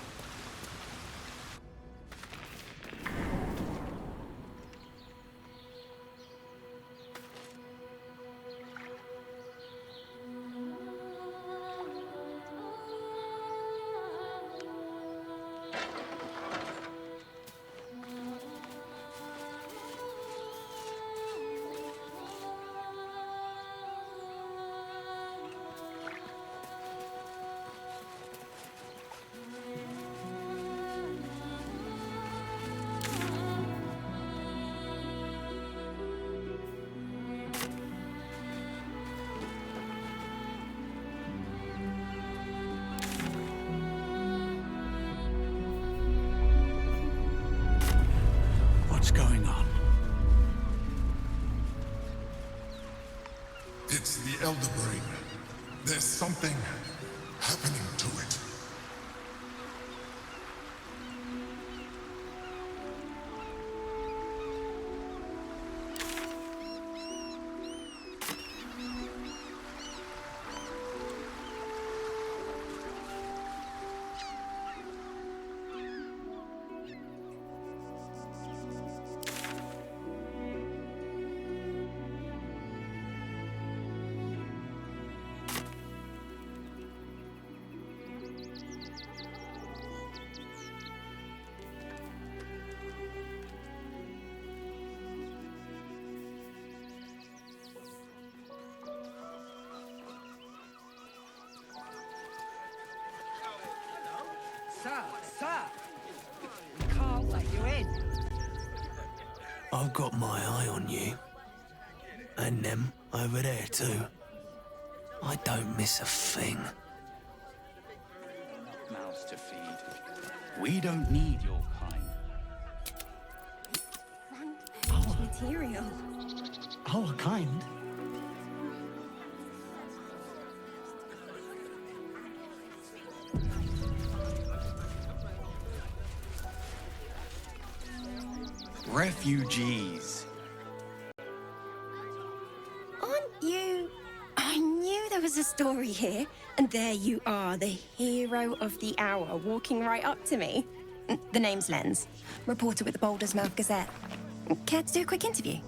What's going on? It's the Elder Brain. There's something happening to it. Sir! We can't let you in. I've got my eye on you. And them over there too. I don't miss a thing. Mouths to feed. We don't need your kind. Material. Our kind? Refugees. Aren't you... I knew there was a story here, and there you are, the hero of the hour, walking right up to me. The name's Lens, reporter with the Baldur's Mouth Gazette. Care to do a quick interview?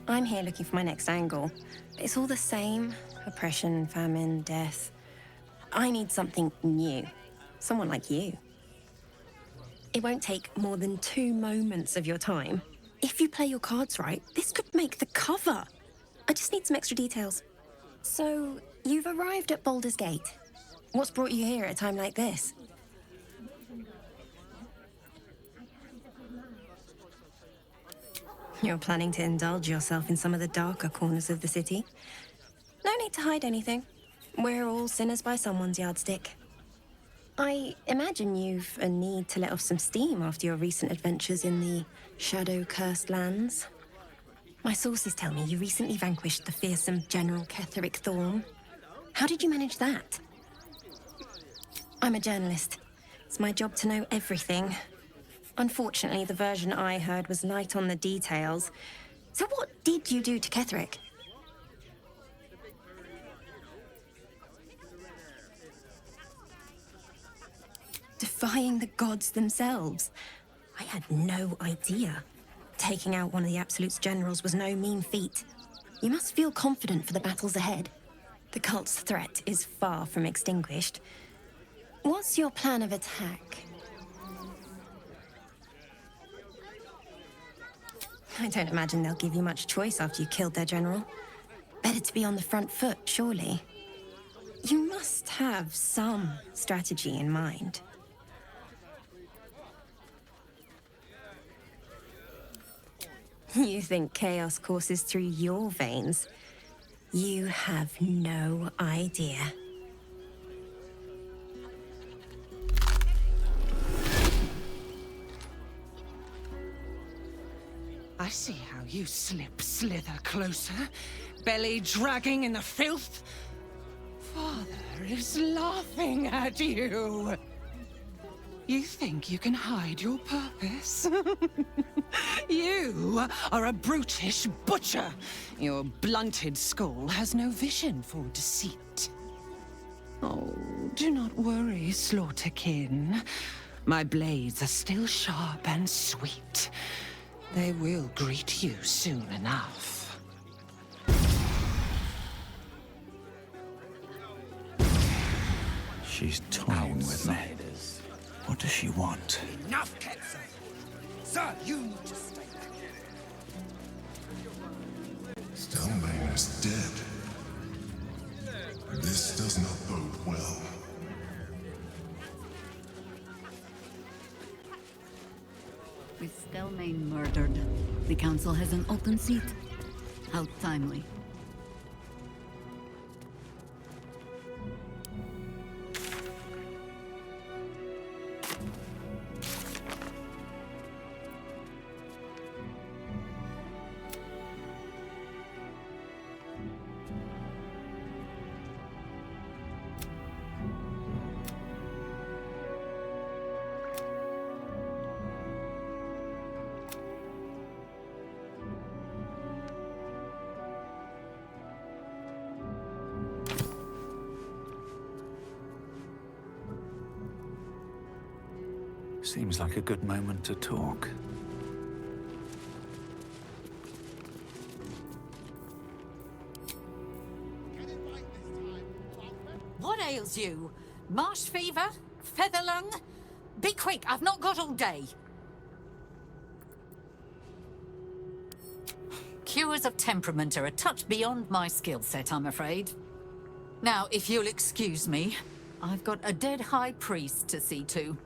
I'm here looking for my next angle. It's all the same. Oppression, famine, death. I need something new. Someone like you. It won't take more than 2 moments of your time. If you play your cards right, this could make the cover. I just need some extra details. So, you've arrived at Baldur's Gate. What's brought you here at a time like this? You're planning to indulge yourself in some of the darker corners of the city. No need to hide anything. We're all sinners by someone's yardstick. I imagine you've a need to let off some steam after your recent adventures in the shadow-cursed lands. My sources tell me you recently vanquished the fearsome General Ketheric Thorn. How did you manage that? I'm a journalist. It's my job to know everything. Unfortunately, the version I heard was light on the details. So what did you do to Ketheric? Defying the gods themselves. I had no idea. Taking out one of the Absolute's generals was no mean feat. You must feel confident for the battles ahead. The cult's threat is far from extinguished. What's your plan of attack? I don't imagine they'll give you much choice after you killed their general. Better to be on the front foot, surely. You must have some strategy in mind. You think chaos courses through your veins? You have no idea. I see how you slither closer, belly dragging in the filth. Father is laughing at you. You think you can hide your purpose? You are a brutish butcher. Your blunted skull has no vision for deceit. Oh, do not worry, Slaughterkin. My blades are still sharp and sweet. They will greet you soon enough. She's toying with me. What does she want? Enough, Ketzer! Sir, you need to stay back. Stelmane is dead. This does not bode well. With Stelmane murdered, the Council has an open seat. How timely. Seems like a good moment to talk. What ails you? Marsh fever? Feather lung? Be quick, I've not got all day. Cures of temperament are a touch beyond my skill set, I'm afraid. Now, if you'll excuse me, I've got a dead high priest to see to.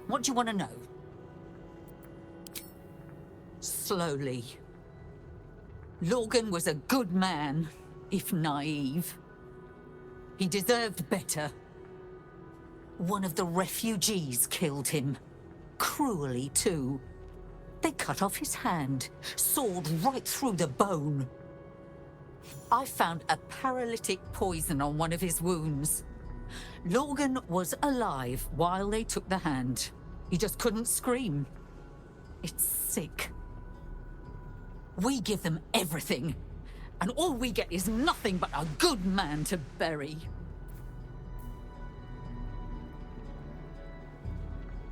What do you want to know? Slowly. Lorgan was a good man, if naive. He deserved better. One of the refugees killed him. Cruelly, too. They cut off his hand, sawed right through the bone. I found a paralytic poison on one of his wounds. Lorgan was alive while they took the hand. He just couldn't scream. It's sick. We give them everything, and all we get is nothing but a good man to bury.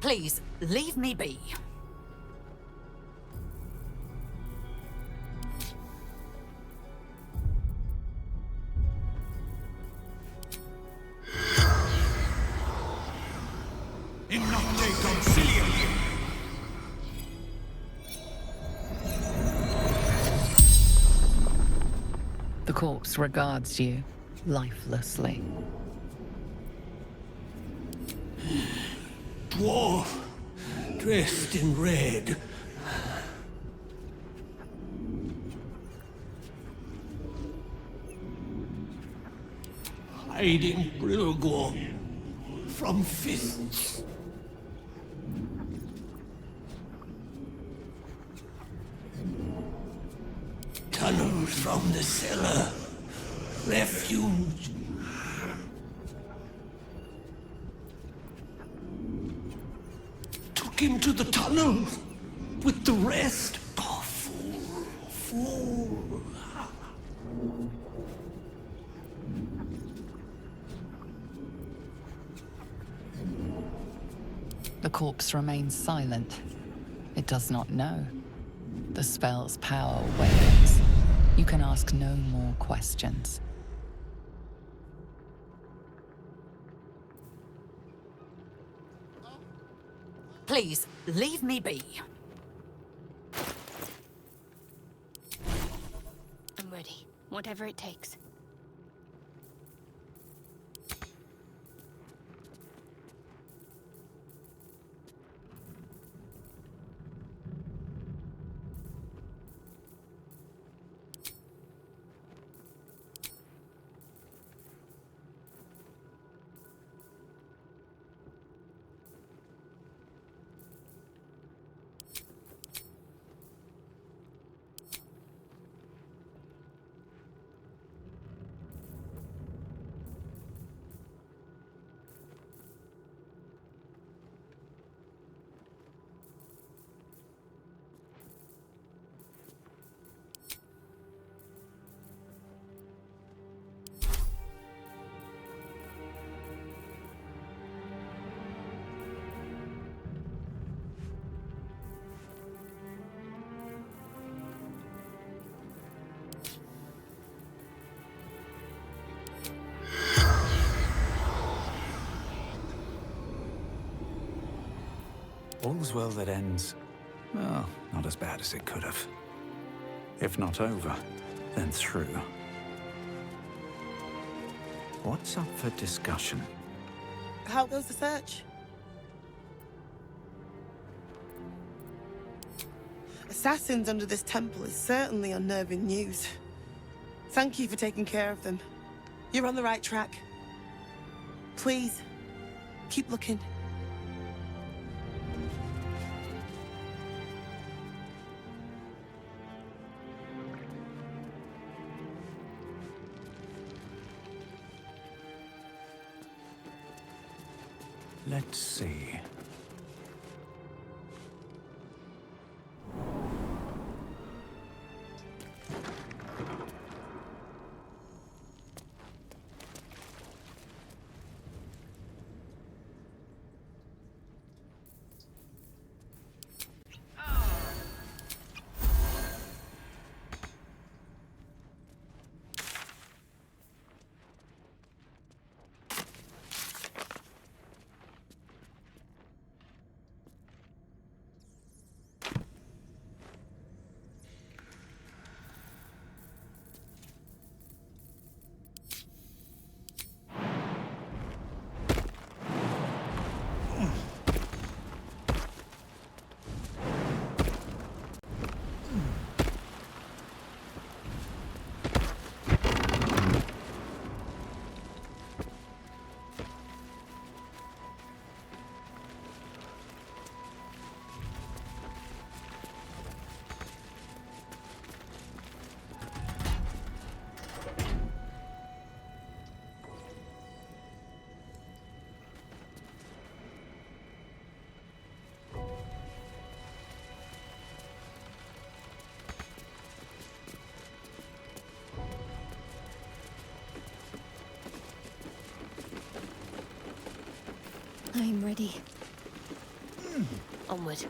Please, leave me be. The corpse regards you lifelessly. Dwarf, dressed in red. Hiding Brilgor from fists. Tunnels from the cellar. Refuge. Took him to the tunnels with the rest. Oh, fool. Fool. The corpse remains silent. It does not know. The spell's power wanes. You can ask no more questions. Please, leave me be. I'm ready. Whatever it takes. All's well that ends, well, not as bad as it could have. If not over, then through. What's up for discussion? How goes the search? Assassins under this temple is certainly unnerving news. Thank you for taking care of them. You're on the right track. Please, keep looking. Let's see. I'm ready. Onward.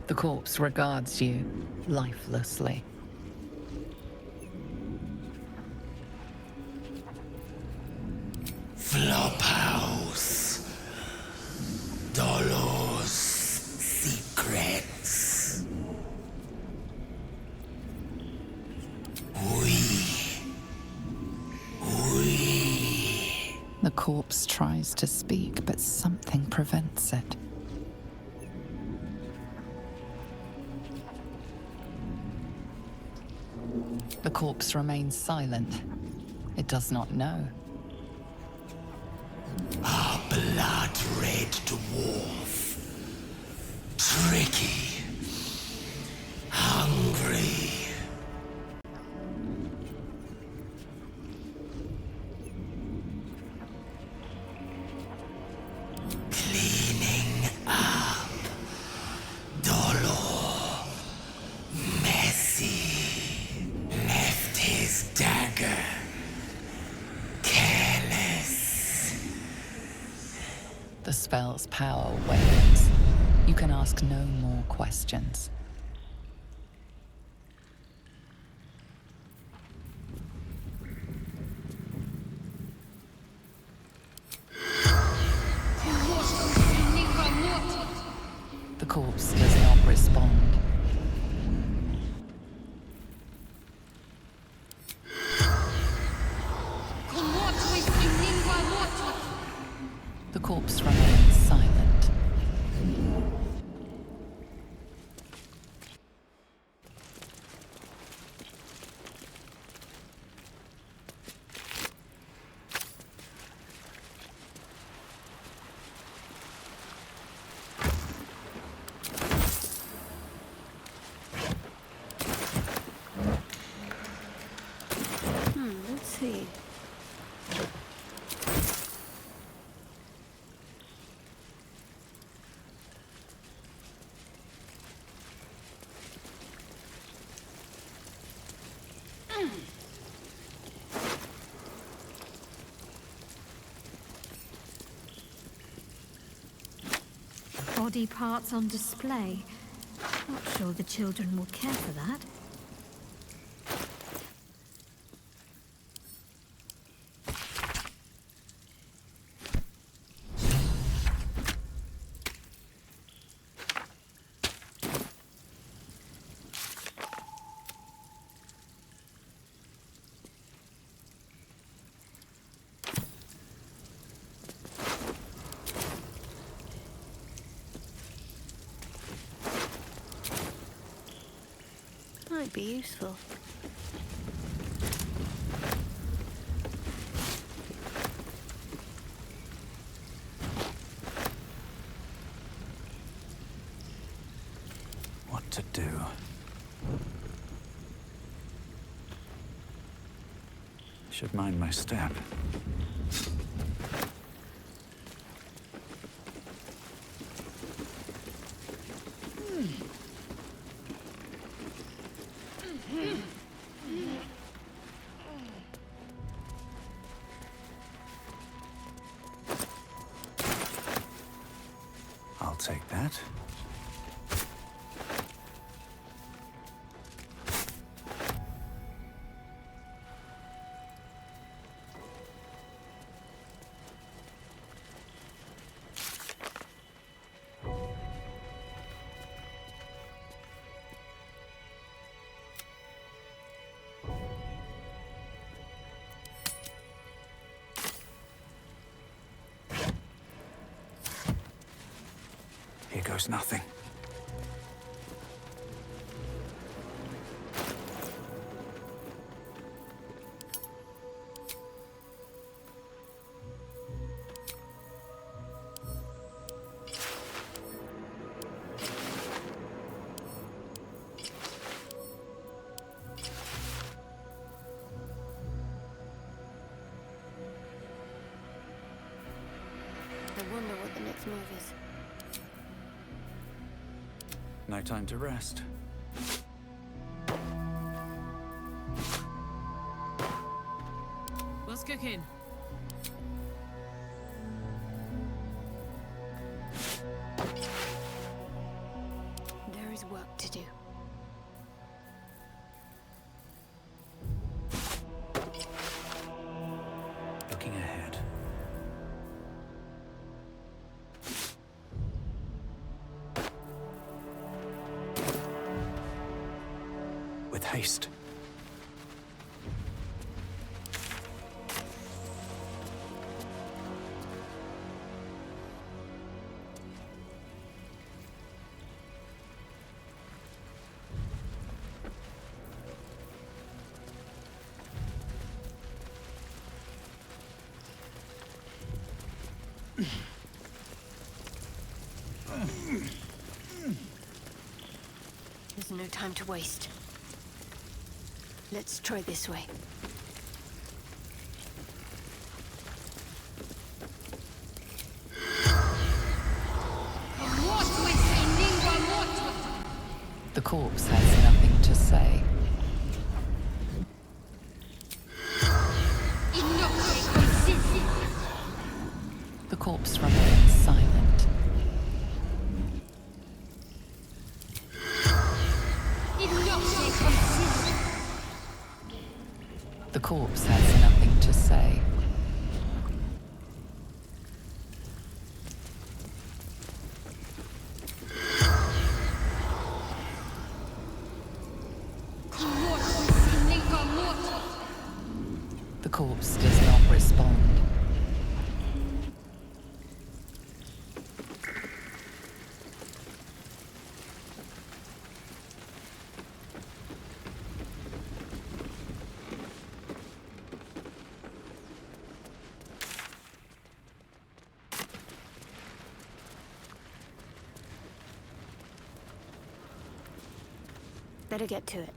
The corpse regards you lifelessly. Flophouse. Dolor's secrets. The corpse tries to speak, but something prevents it. The corpse remains silent. It does not know. A blood-red dwarf. Tricky. Hungry. Cleaning up. Dolor. Messy. Left his dagger. Careless. The spell's power wanes. You can ask no more questions. The corpse does not respond. The corpse remains silent. Let's see. Body parts on display. Not sure the children will care for that. Might be useful. What to do? Should mind my step. I'll take that. Here goes nothing. I wonder what the next move is. No time to rest. What's cooking? There is work to do. Looking ahead. With haste. There's no time to waste. Let's try this way. The corpse has nothing to say. The corpse remains silent. The corpse has nothing to say. The corpse does not respond. Better get to it.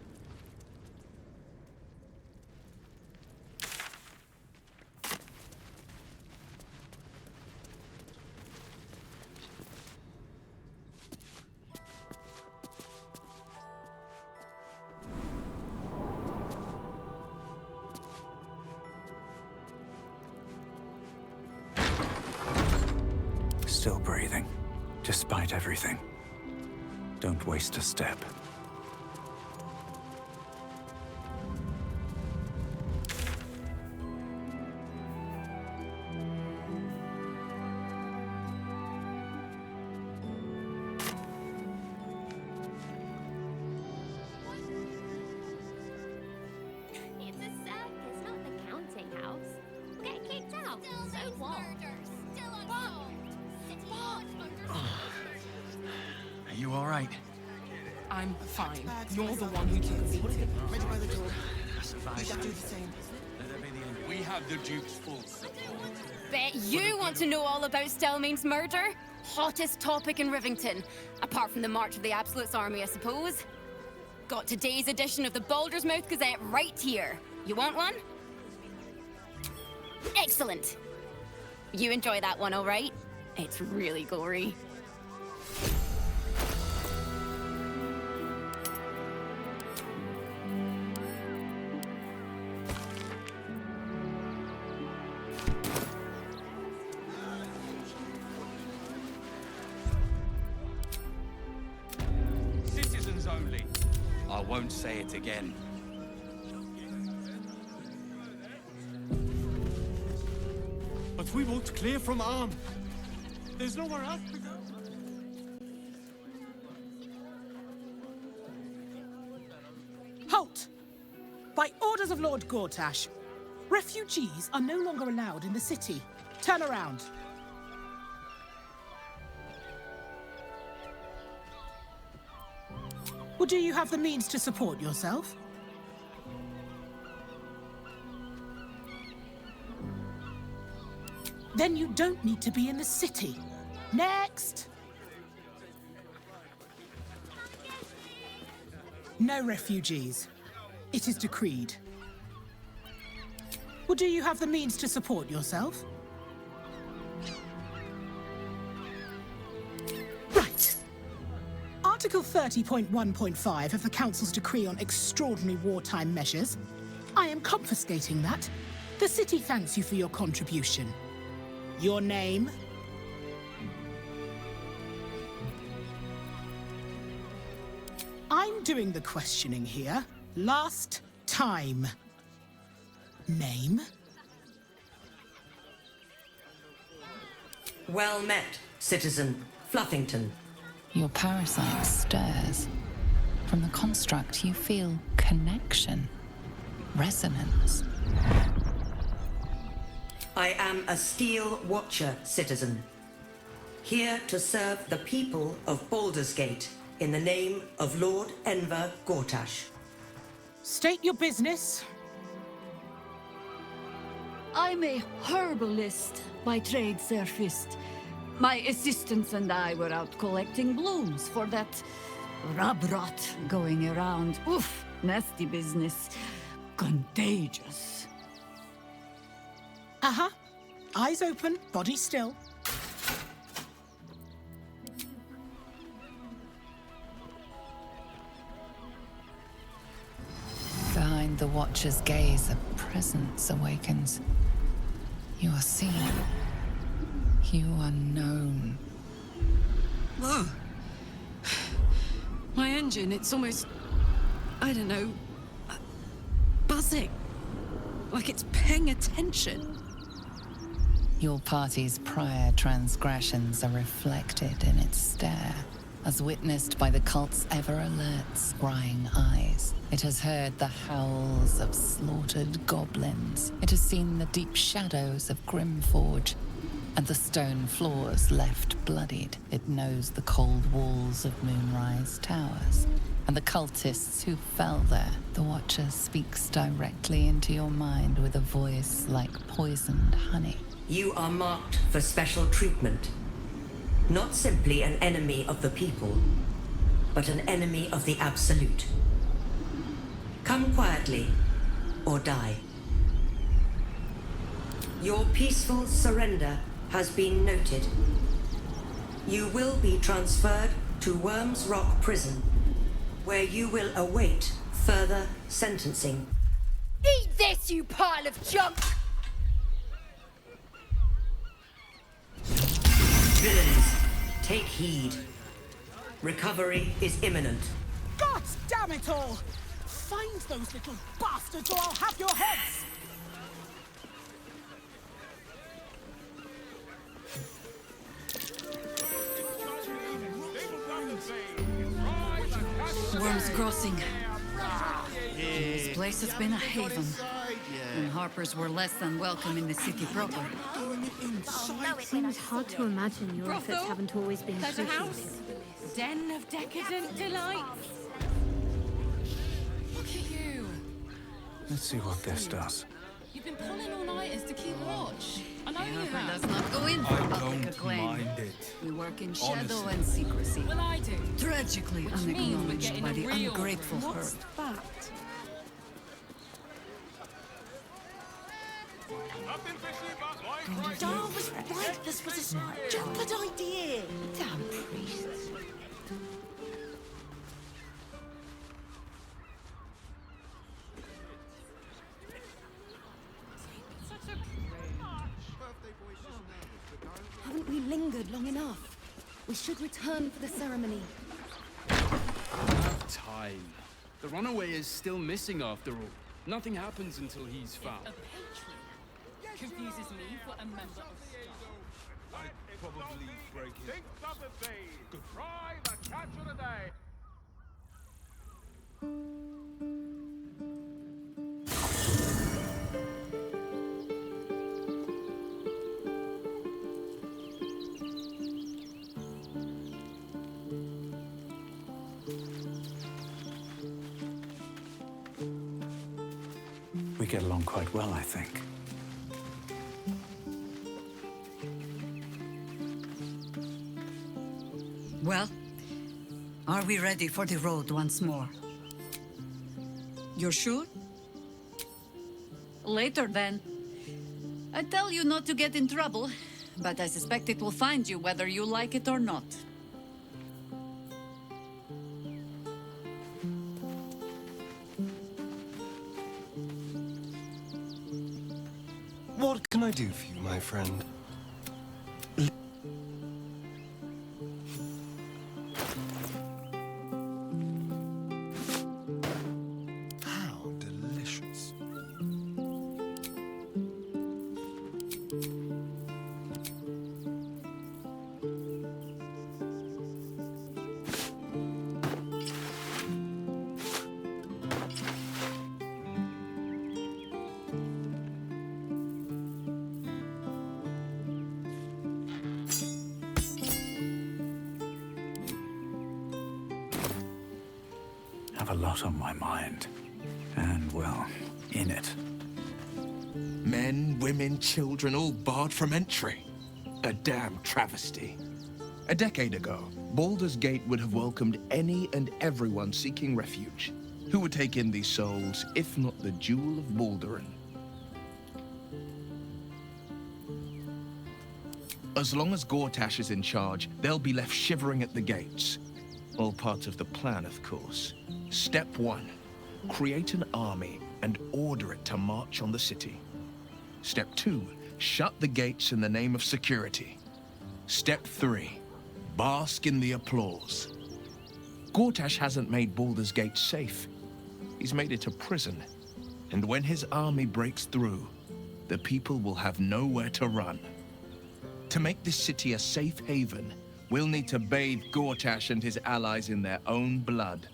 Still breathing, despite everything. Don't waste a step. It's a circus, not the counting house. We'll get kicked out. So what? Are you all right? I'm fine. You're the one who took a beating. Ready by the door. I survived. You do the same. Let her be the end. We have the Duke's full support. Bet you want to know all about Stelmane's murder? Hottest topic in Rivington. Apart from the March of the Absolute's army, I suppose. Got today's edition of the Baldur's Mouth Gazette right here. You want one? Excellent. You enjoy that one, all right? It's really gory. Citizens only. I won't say it again. But we won't clear from armed. There's nowhere else to go. Halt! By orders of Lord Gortash, refugees are no longer allowed in the city. Turn around. Or do you have the means to support yourself? Then you don't need to be in the city. Next! No refugees. It is decreed. Or do you have the means to support yourself? Right. Article 30.1.5 of the Council's Decree on Extraordinary Wartime Measures. I am confiscating that. The city thanks you for your contribution. Your name? I'm doing the questioning here. Last time. Name? Well met, Citizen Fluffington. Your parasite stirs. From the construct, you feel connection, resonance. I am a Steel Watcher, Citizen. Here to serve the people of Baldur's Gate in the name of Lord Enver Gortash. State your business. I'm a herbalist by trade, Sir Fist. My assistants and I were out collecting blooms for that rub rot going around. Oof, nasty business. Contagious. Uh-huh. Eyes open, body still. Behind the Watcher's gaze, a presence awakens. You are seen. You are known. Whoa. My engine, it's almost... I don't know... buzzing. Like it's paying attention. Your party's prior transgressions are reflected in its stare, as witnessed by the cult's ever-alert, scrying eyes. It has heard the howls of slaughtered goblins. It has seen the deep shadows of Grimforge, and the stone floors left bloodied. It knows the cold walls of Moonrise Towers, and the cultists who fell there. The Watcher speaks directly into your mind with a voice like poisoned honey. You are marked for special treatment. Not simply an enemy of the people, but an enemy of the Absolute. Come quietly, or die. Your peaceful surrender has been noted. You will be transferred to Worms Rock Prison, where you will await further sentencing. Eat this, you pile of junk! Villains, take heed. Recovery is imminent. God damn it all! Find those little bastards or I'll have your heads! Worm's Crossing. This place has been a haven. And Harpers were less than welcome in the city proper. It seems hard to imagine your efforts haven't always been Pleasure house? fruitless. Den of decadent delights. Look at you. Let's see what this does. You've been pulling all-nighters to keep watch. I know you Harper have. does not go in for public acclaim. We work in shadow and secrecy. Well, I do. Tragically Which means we're unacknowledged getting by a the real ungrateful What's herd. that? Dar was right. This was a stupid idea. Damn priests. Haven't we lingered long enough? We should return for the ceremony. Have time. The runaway is still missing after all. Nothing happens until he's found. Confuses me for a member of staff. I'd probably break it. Think something, Good. Try the catch of the day. We get along quite well, I think. Well, are we ready for the road once more? You're sure? Later, then. I tell you not to get in trouble, but I suspect it will find you whether you like it or not. What can I do for you, my friend? How delicious. Have a lot on my mind. And, well, in it. Men, women, children, all barred from entry. A damn travesty. A decade ago, Baldur's Gate would have welcomed any and everyone seeking refuge. Who would take in these souls, if not the Jewel of Baldurin? As long as Gortash is in charge, they'll be left shivering at the gates. All part of the plan, of course. Step 1. Create an army and order it to march on the city. Step 2. Shut the gates in the name of security. Step 3. Bask in the applause. Gortash hasn't made Baldur's Gate safe. He's made it a prison. And when his army breaks through, the people will have nowhere to run. To make this city a safe haven, we'll need to bathe Gortash and his allies in their own blood.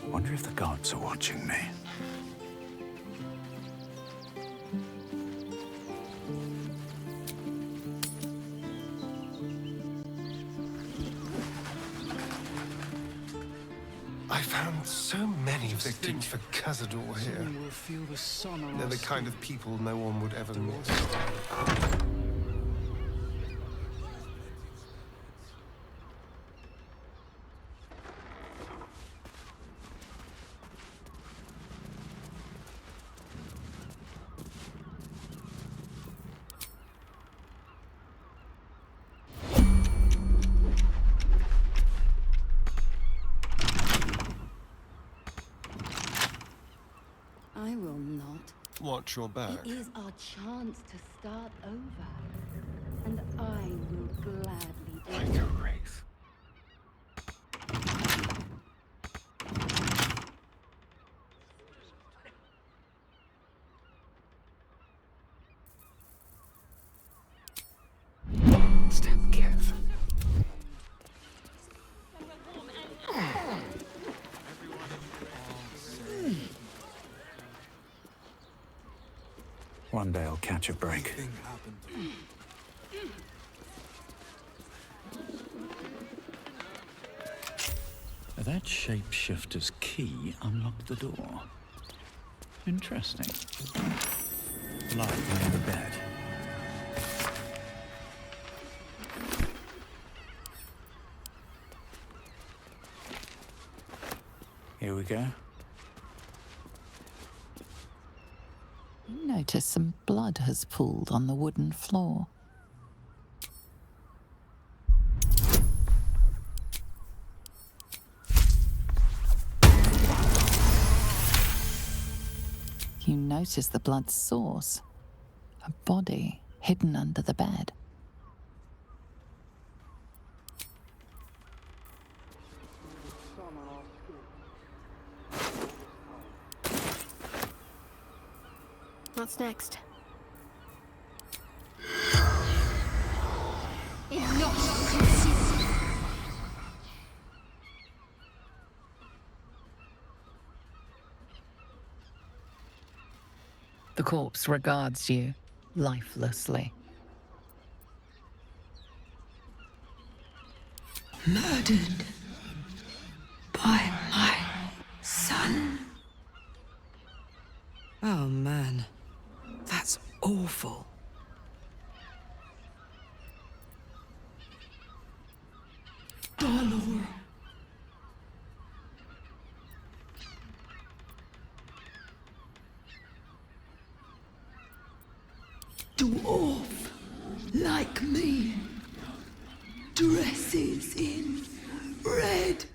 Wonder if the gods are watching me. I found so many victims for Cazador here. Soon we'll feel the sun on They're our the kind of people no one would ever miss. I will not. What watch your back. It is our chance to start over. And I will gladly do Like it. a wraith. Step careful. One day I'll catch a break. That shapeshifter's key unlocked the door. Interesting. Light near the bed. Here we go. You notice some blood has pooled on the wooden floor. You notice the blood's source. A body hidden under the bed. What's next? The corpse regards you lifelessly. Murdered by my son. Oh, man. That's awful. Baldur. Dwarf like me. Dresses in red.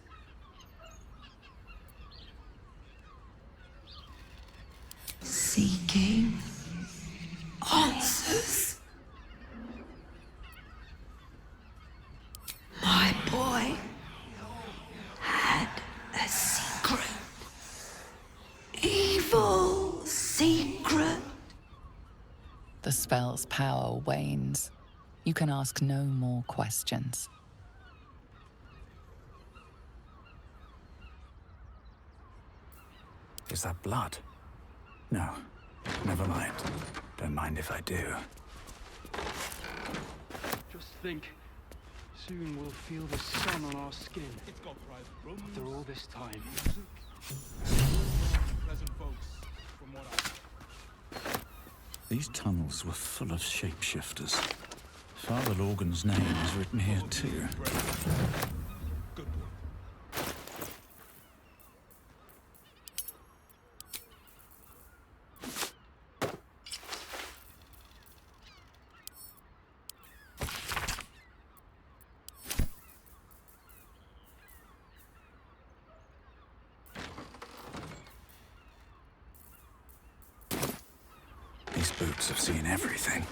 Seeking answers. My boy had a secret. Evil secret. The spell's power wanes. You can ask no more questions. Is that blood? No. Never mind. Don't mind if I do. Just think, soon we'll feel the sun on our skin. After all this time. Pleasant folks, from what These tunnels were full of shapeshifters. Father Lorgan's name is written here too. These boots have seen everything.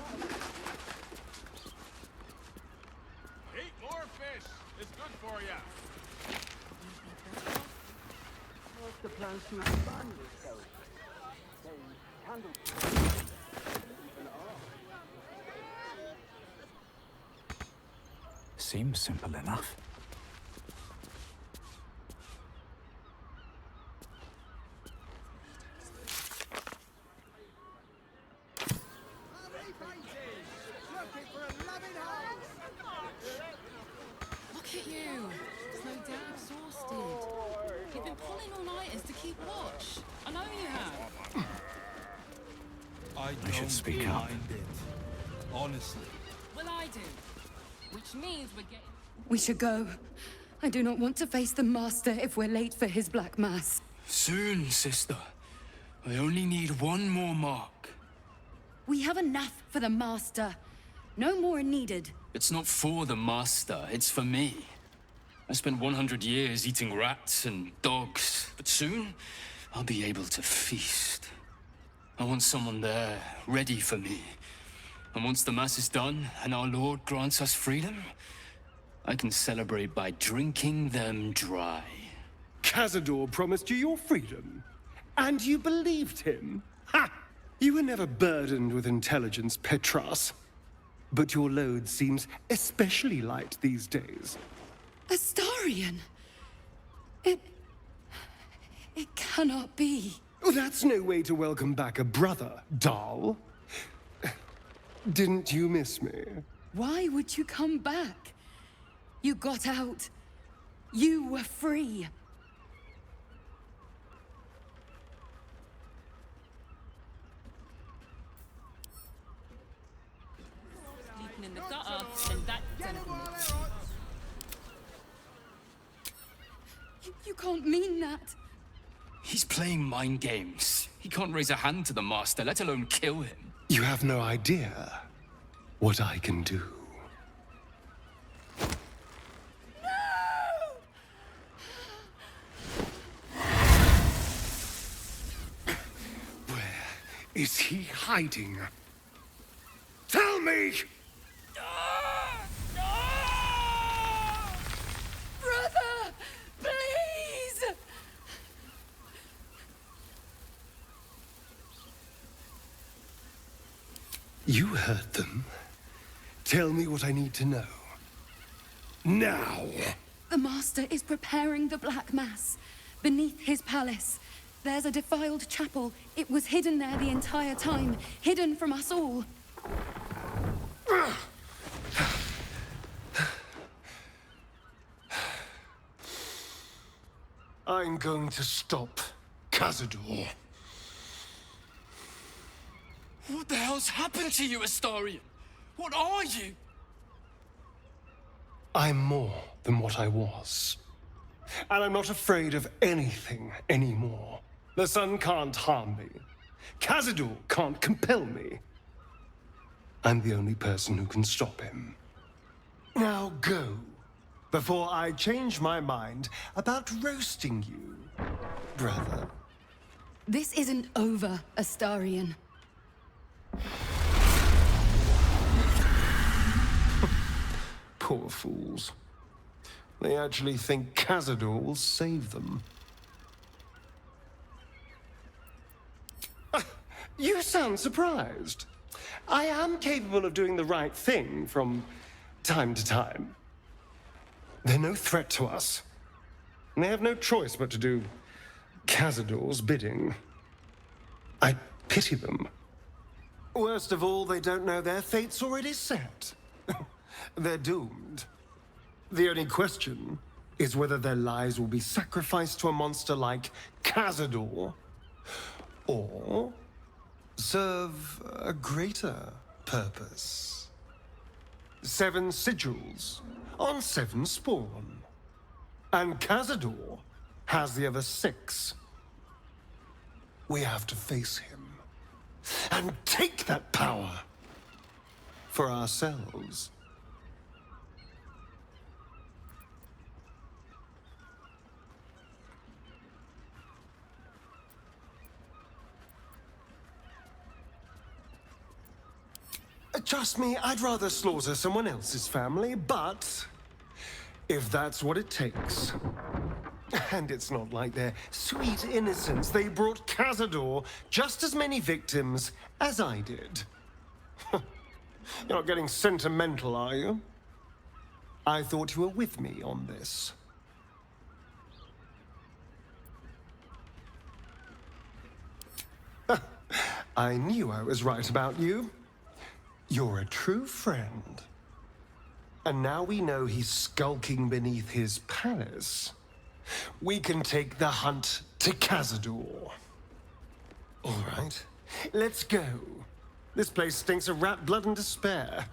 Eat more fish. It's good for you. What's the plans to expand this area? Seems simple enough. Look at you. No doubt exhausted. You've been pulling all-nighters to keep watch. I know you have. I should speak up. Honestly. Well, I do. Which means we're getting... We should go. I do not want to face the Master if we're late for his Black Mass. Soon, sister. I only need one more mark. We have enough for the Master. No more needed. It's not for the Master, it's for me. I spent 100 years eating rats and dogs, but soon I'll be able to feast. I want someone there, ready for me. And once the Mass is done, and our Lord grants us freedom, I can celebrate by drinking them dry. Cazador promised you your freedom, and you believed him? Ha! You were never burdened with intelligence, Petras. But your load seems especially light these days. Astarion? It cannot be. Oh, that's no way to welcome back a brother, doll. Didn't you miss me? Why would you come back? You got out. You were free. Sleeping in the gutter, and that's anything. You can't mean that. He's playing mind games. He can't raise a hand to the Master, let alone kill him. You have no idea what I can do. Where is he hiding? Tell me! Brother, please! You heard them. Tell me what I need to know. Now! The Master is preparing the Black Mass beneath his palace. There's a defiled chapel. It was hidden there the entire time, hidden from us all. I'm going to stop Cazador. What the hell's happened to you, Astarion? What are you? I'm more than what I was. And I'm not afraid of anything anymore. The sun can't harm me. Cazador can't compel me. I'm the only person who can stop him. Now go, before I change my mind about roasting you, brother. This isn't over, Astarion. Poor fools. They actually think Cazador will save them. You sound surprised. I am capable of doing the right thing from time to time. They're no threat to us. And they have no choice but to do Cazador's bidding. I pity them. Worst of all, they don't know their fate's already set. They're doomed. The only question is whether their lives will be sacrificed to a monster like Cazador, or serve a greater purpose. 7 sigils on 7 spawn. And Cazador has the other 6. We have to face him and take that power for ourselves. Trust me, I'd rather slaughter someone else's family, but if that's what it takes. And it's not like their sweet innocence. They brought Cazador just as many victims as I did. You're not getting sentimental, are you? I thought you were with me on this. I knew I was right about you. You're a true friend. And now we know he's skulking beneath his palace. We can take the hunt to Cazador. All right, let's go. This place stinks of rat blood and despair.